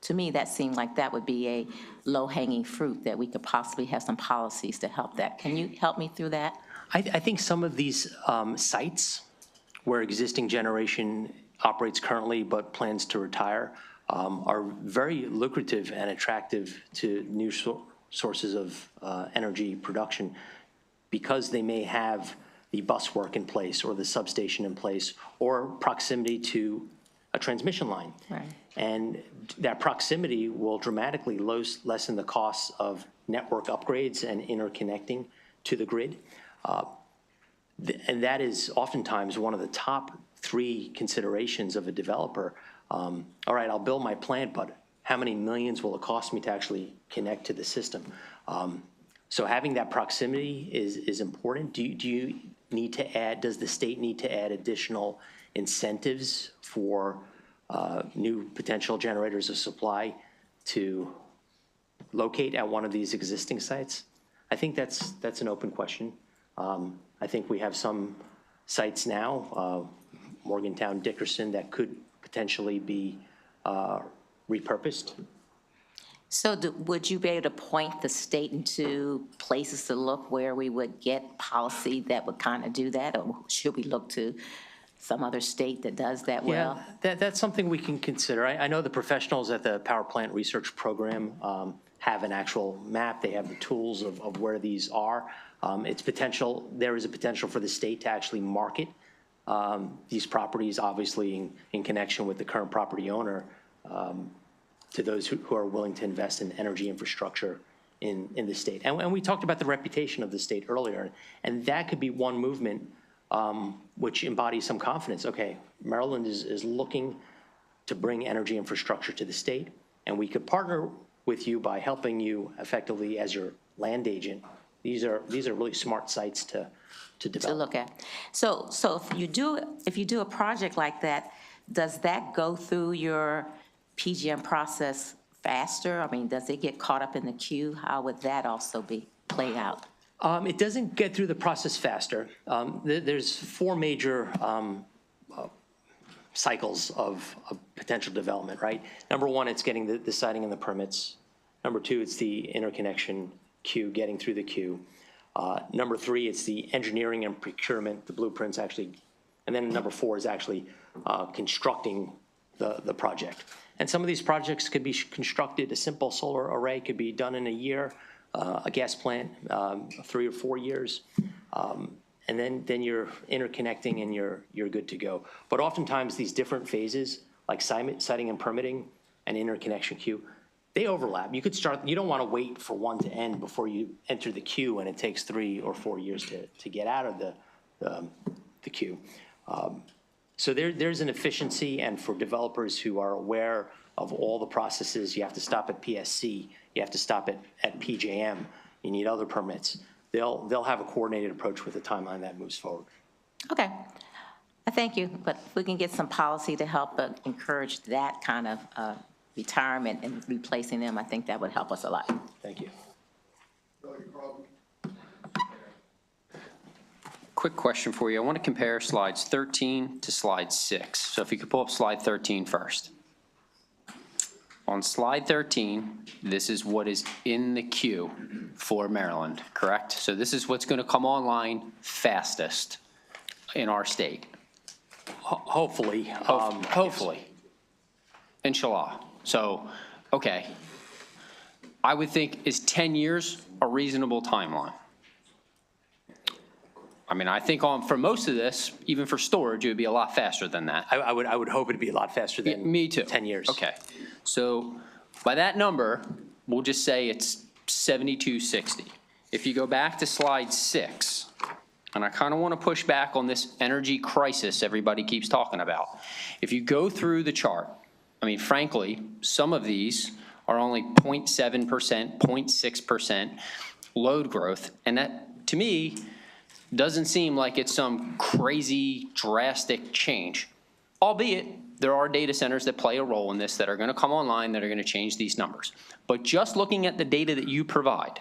[SPEAKER 11] to me, that seemed like that would be a low-hanging fruit that we could possibly have some policies to help that. Can you help me through that?
[SPEAKER 3] I think some of these sites where existing generation operates currently but plans to retire are very lucrative and attractive to new sources of energy production, because they may have the bus work in place or the substation in place or proximity to a transmission line.
[SPEAKER 11] Right.
[SPEAKER 3] And that proximity will dramatically lessen the costs of network upgrades and interconnecting to the grid. And that is oftentimes one of the top 3 considerations of a developer. All right, I'll build my plant, but how many millions will it cost me to actually connect to the system? So having that proximity is important. Do you need to add, does the state need to add additional incentives for new potential generators of supply to locate at one of these existing sites? I think that's an open question. I think we have some sites now, Morgantown, Dickerson, that could potentially be repurposed.
[SPEAKER 11] So would you be able to point the state into places to look where we would get policy that would kind of do that? Or should we look to some other state that does that well?
[SPEAKER 3] Yeah, that's something we can consider. I know the professionals at the Power Plant Research Program have an actual map. They have the tools of where these are. There is a potential for the state to actually market these properties, obviously in connection with the current property owner, to those who are willing to invest in energy infrastructure in the state. And we talked about the reputation of the state earlier, and that could be one movement which embodies some confidence. Okay, Maryland is looking to bring energy infrastructure to the state, and we could partner with you by helping you effectively as your land agent. These are really smart sites to develop.
[SPEAKER 11] To look at. So if you do a project like that, does that go through your PGM process faster? I mean, does it get caught up in the queue? How would that also be played out?
[SPEAKER 3] It doesn't get through the process faster. There's 4 major cycles of potential development, right? Number 1, it's getting the siting and the permits. Number 2, it's the interconnection queue, getting through the queue. Number 3, it's the engineering and procurement, the blueprints actually. And then number 4 is actually constructing the project. And some of these projects could be constructed, a simple solar array could be done in a year, a gas plant, 3 or 4 years. And then you're interconnecting and you're good to go. But oftentimes these different phases, like siting and permitting and interconnection queue, they overlap. You could start, you don't want to wait for one to end before you enter the queue, and it takes 3 or 4 years to get out of the queue. So there's an efficiency, and for developers who are aware of all the processes, you have to stop at PSC you have to stop at PJM, you need other permits. They'll have a coordinated approach with the timeline that moves forward.
[SPEAKER 11] Okay. Thank you, but if we can get some policy to help encourage that kind of retirement and replacing them, I think that would help us a lot.
[SPEAKER 3] Thank you.
[SPEAKER 4] Quick question for you. I want to compare slides 13 to slide 6. So if you could pull up slide 13 first. On slide 13, this is what is in the queue for Maryland, correct? So this is what's going to come online fastest in our state.
[SPEAKER 3] Hopefully.
[SPEAKER 4] Hopefully. Inshallah. So, okay. I would think, is 10 years a reasonable timeline? I mean, I think for most of this, even for storage, it would be a lot faster than that.
[SPEAKER 3] I would hope it'd be a lot faster than
[SPEAKER 4] Me too.
[SPEAKER 3] 10 years.
[SPEAKER 4] Okay. So by that number, we'll just say it's 7260. If you go back to slide 6, and I kind of want to push back on this energy crisis everybody keeps talking about. If you go through the chart, I mean, frankly, some of these are only 0.7%, 0.6% load growth, and that, to me, doesn't seem like it's some crazy drastic change. Albeit, there are data centers that play a role in this that are going to come online that are going to change these numbers. But just looking at the data that you provide,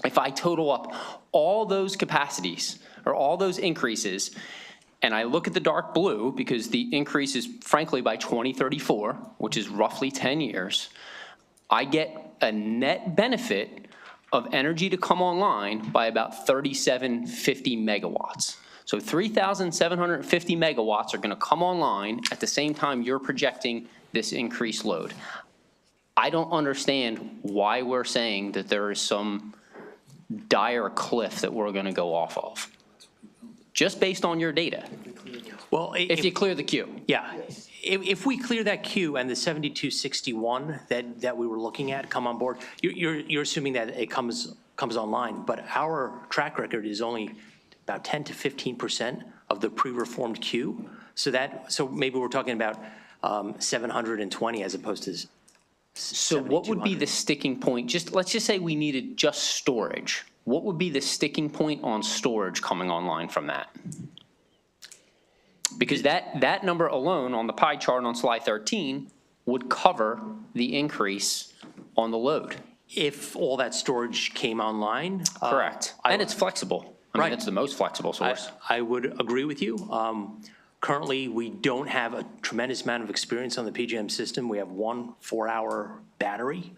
[SPEAKER 4] if I total up all those capacities or all those increases, and I look at the dark blue, because the increase is frankly by 2034, which is roughly 10 years, I get a net benefit of energy to come online by about 3750 megawatts. So 3,750 megawatts are going to come online at the same time you're projecting this increased load. I don't understand why we're saying that there is some dire cliff that we're going to go off of, just based on your data,
[SPEAKER 3] Well,
[SPEAKER 4] if you clear the queue.
[SPEAKER 3] Yeah, if we clear that queue and the 7261 that we were looking at come on board, you're assuming that it comes online, but our track record is only about 10 to 15% of the pre-reformed queue. So maybe we're talking about 720 as opposed to
[SPEAKER 4] So what would be the sticking point? Let's just say we needed just storage. What would be the sticking point on storage coming online from that? Because that number alone on the pie chart on slide 13 would cover the increase on the load.
[SPEAKER 3] If all that storage came online.
[SPEAKER 4] Correct. And it's flexible. I mean,
[SPEAKER 3] Right.
[SPEAKER 4] it's the most flexible source.
[SPEAKER 3] I would agree with you. Currently, we don't have a tremendous amount of experience on the PJM system. We have one 4-hour battery.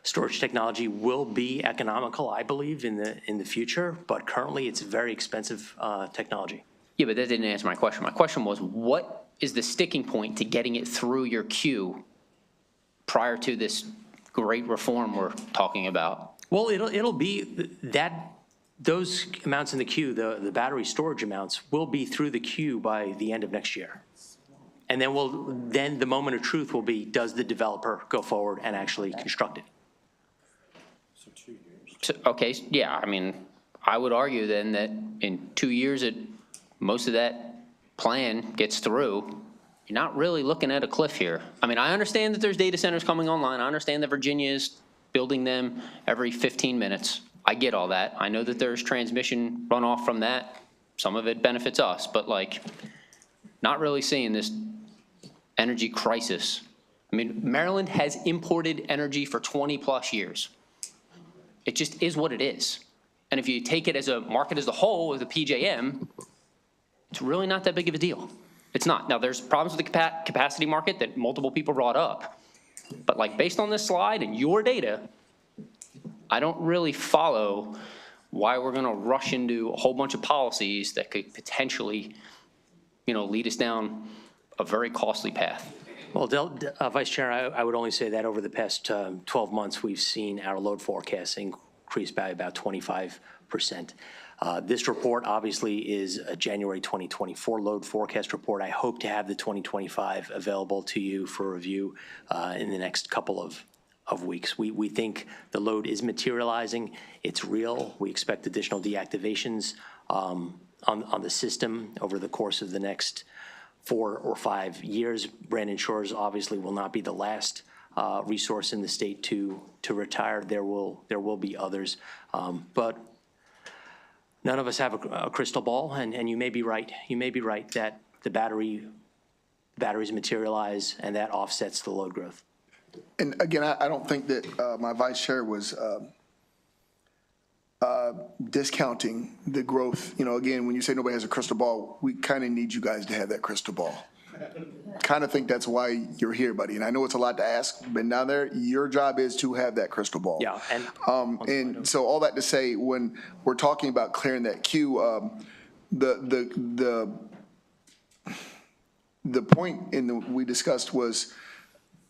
[SPEAKER 3] Storage technology will be economical, I believe, in the future, but currently it's very expensive technology.
[SPEAKER 4] Yeah, but that didn't answer my question. My question was, what is the sticking point to getting it through your queue prior to this great reform we're talking about?
[SPEAKER 3] Well, it'll be those amounts in the queue, the battery storage amounts, will be through the queue by the end of next year. And then the moment of truth will be, does the developer go forward and actually construct it?
[SPEAKER 4] So, okay, yeah, I mean, I would argue then that in 2 years, most of that plan gets through. You're not really looking at a cliff here. I mean, I understand that there's data centers coming online. I understand that Virginia is building them every 15 minutes. I get all that. I know that there's transmission runoff from that. Some of it benefits us, but like, not really seeing this energy crisis. I mean, Maryland has imported energy for 20+ years. It just is what it is. And if you take it as a market as a whole, with the PJM, it's really not that big of a deal. It's not. Now, there's problems with the capacity market that multiple people brought up. But like, based on this slide and your data, I don't really follow why we're going to rush into a whole bunch of policies that could potentially, lead us down a very costly path.
[SPEAKER 3] Well, Vice Chair, I would only say that over the past 12 months, we've seen our load forecast increase by about 25%. This report obviously is a January 2024 load forecast report. I hope to have the 2025 available to you for review in the next couple of weeks. We think the load is materializing. It's real. We expect additional deactivations on the system over the course of the next 4 or 5 years. Brandon Shores obviously will not be the last resource in the state to retire. There will be others. But none of us have a crystal ball, and you may be right. You may be right that the batteries materialize and that offsets the load growth.
[SPEAKER 1] And again, I don't think that my vice chair was discounting the growth. You know, again, when you say nobody has a crystal ball, we kind of need you guys to have that crystal ball. Kind of think that's why you're here, buddy. And I know it's a lot to ask, but down there, your job is to have that crystal ball.
[SPEAKER 3] Yeah,
[SPEAKER 1] and so all that to say, when we're talking about clearing that queue, the point we discussed was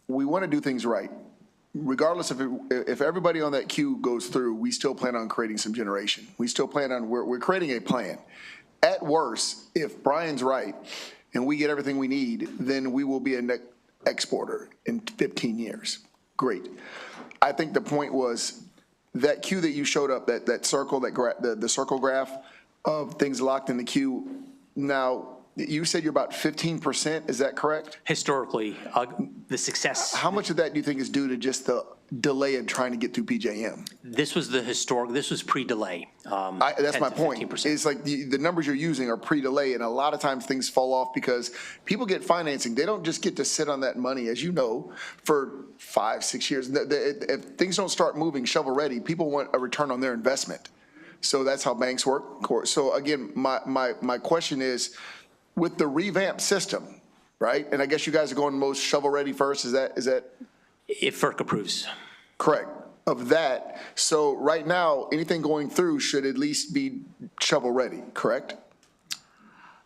[SPEAKER 1] we want to do things right. Regardless if everybody on that queue goes through, we still plan on creating some generation. We still plan on, we're creating a plan. At worst, if Brian's right and we get everything we need, then we will be a net exporter in 15 years. Great. I think the point was that queue that you showed up, that circle, the circle graph of things locked in the queue. Now, you said you're about 15%, is that correct?
[SPEAKER 3] Historically, the success.
[SPEAKER 1] How much of that do you think is due to just the delay in trying to get through PJM?
[SPEAKER 3] This was this was pre-delay.
[SPEAKER 1] That's
[SPEAKER 3] 10
[SPEAKER 1] my
[SPEAKER 3] to
[SPEAKER 1] point.
[SPEAKER 3] 15%.
[SPEAKER 1] It's like the numbers you're using are pre-delay, and a lot of times things fall off because people get financing. They don't just get to sit on that money, as you know, for 5-6 years. If things don't start moving shovel-ready, people want a return on their investment. So that's how banks work. So again, my question is, with the revamped system, right? And I guess you guys are going most shovel-ready first, is that?
[SPEAKER 3] If FERC approves.
[SPEAKER 1] Correct. Of that, so right now, anything going through should at least be shovel-ready, correct?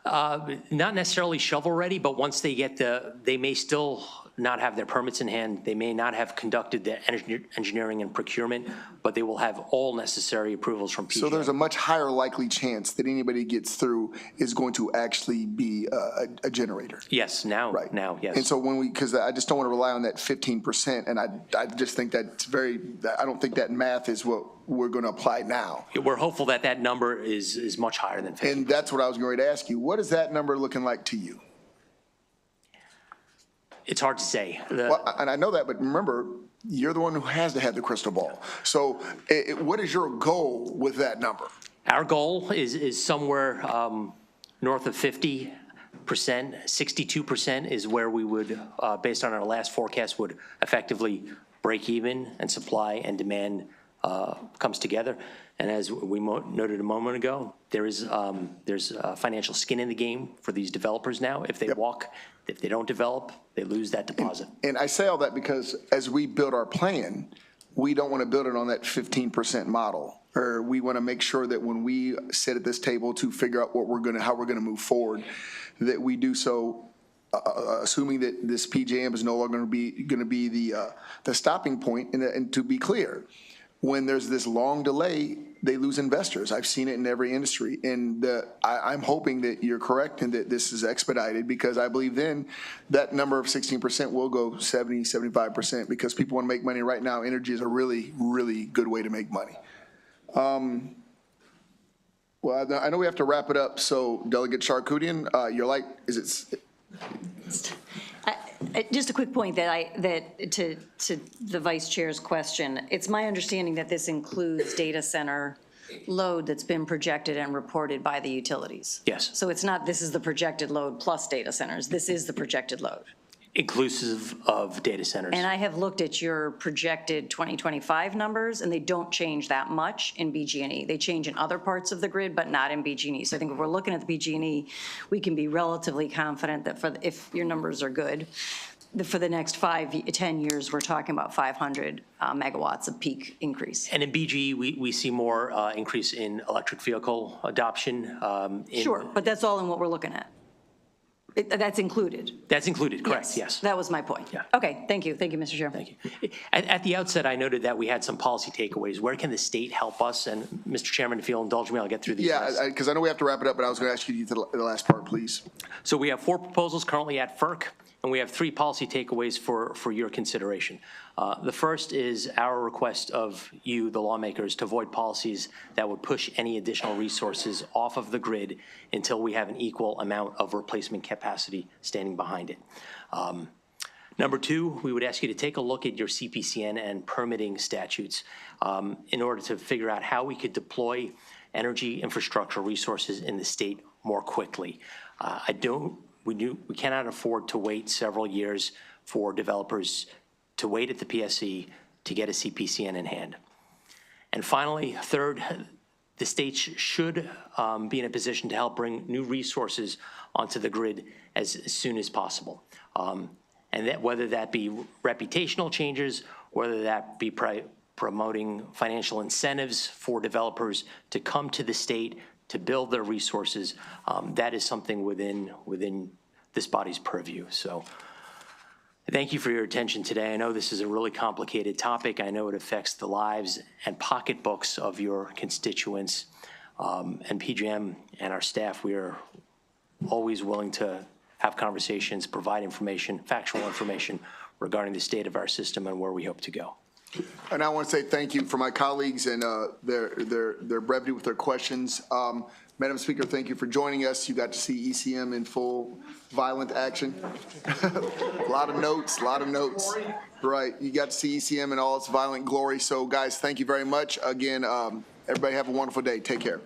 [SPEAKER 3] Not necessarily shovel-ready, but once they get they may still not have their permits in hand. They may not have conducted the engineering and procurement, but they will have all necessary approvals from PJM.
[SPEAKER 1] So there's a much higher likely chance that anybody gets through is going to actually be a generator.
[SPEAKER 3] Yes, now,
[SPEAKER 1] Right.
[SPEAKER 3] now, yes.
[SPEAKER 1] And so because I just don't want to rely on that 15%, and I just think that's I don't think that math is what we're going to apply now.
[SPEAKER 3] We're hopeful that that number is much higher than 50.
[SPEAKER 1] And that's what I was going to ask you. What is that number looking like to you?
[SPEAKER 3] It's hard to say.
[SPEAKER 1] Well, and I know that, but remember, you're the one who has to have the crystal ball. So what is your goal with that number?
[SPEAKER 3] Our goal is somewhere north of 50%. 62% is where we would, based on our last forecast, would effectively break even and supply and demand comes together. And as we noted a moment ago, there's financial skin in the game for these developers now. If they walk, if they don't develop, they lose that deposit.
[SPEAKER 1] And I say all that because as we build our plan, we don't want to build it on that 15% model. Or we want to make sure that when we sit at this table to figure out how we're going to move forward, that we do so assuming that this PJM is no longer going to be the stopping point. And to be clear, when there's this long delay, they lose investors. I've seen it in every industry. And I'm hoping that you're correct and that this is expedited, because I believe then that number of 16% will go 70, 75%, because people want to make money right now. Energy is a really, really good way to make money. Well, I know we have to wrap it up. So Delegate Charkoudian, you're like,
[SPEAKER 2] Just a quick point to the Vice Chair's question. It's my understanding that this includes data center load that's been projected and reported by the utilities.
[SPEAKER 3] Yes.
[SPEAKER 2] So it's not, this is the projected load plus data centers. This is the projected load.
[SPEAKER 3] Inclusive of data centers.
[SPEAKER 2] And I have looked at your projected 2025 numbers, and they don't change that much in BG&E. They change in other parts of the grid, but not in BG&E. So I think if we're looking at the BG&E, we can be relatively confident that if your numbers are good, for the next 10 years, we're talking about 500 megawatts of peak increase.
[SPEAKER 3] And in BG, we see more increase in electric vehicle adoption.
[SPEAKER 2] Sure, but that's all in what we're looking at. That's included.
[SPEAKER 3] That's included, correct, yes.
[SPEAKER 2] That was my point.
[SPEAKER 3] Yeah.
[SPEAKER 2] Okay, thank you. Thank you, Mr. Chair.
[SPEAKER 3] Thank you. At the outset, I noted that we had some policy takeaways. Where can the state help us? And Mr. Chairman, if you'll indulge me, I'll get through these.
[SPEAKER 1] Yeah, because I know we have to wrap it up, but I was going to ask you to the last part, please.
[SPEAKER 3] So we have 4 proposals currently at FERC, and we have 3 policy takeaways for your consideration. The first is our request of you, the lawmakers, to avoid policies that would push any additional resources off of the grid until we have an equal amount of replacement capacity standing behind it. Number two, we would ask you to take a look at your CPCN and permitting statutes in order to figure out how we could deploy energy infrastructure resources in the state more quickly. We cannot afford to wait several years for developers to wait at the PSC to get a CPCN in hand. And finally, third, the states should be in a position to help bring new resources onto the grid as soon as possible. And that whether that be reputational changes, whether that be promoting financial incentives for developers to come to the state to build their resources, that is something within this body's purview. So thank you for your attention today. I know this is a really complicated topic. I know it affects the lives and pocketbooks of your constituents. And PJM and our staff, we are always willing to have conversations, provide information, factual information regarding the state of our system and where we hope to go.
[SPEAKER 1] And I want to say thank you for my colleagues and their brevity with their questions. Madam Speaker, thank you for joining us. You got to see ECM in full violent action. A lot of notes. Right, you got to see ECM in all its violent glory. So guys, thank you very much. Again, everybody have a wonderful day. Take care.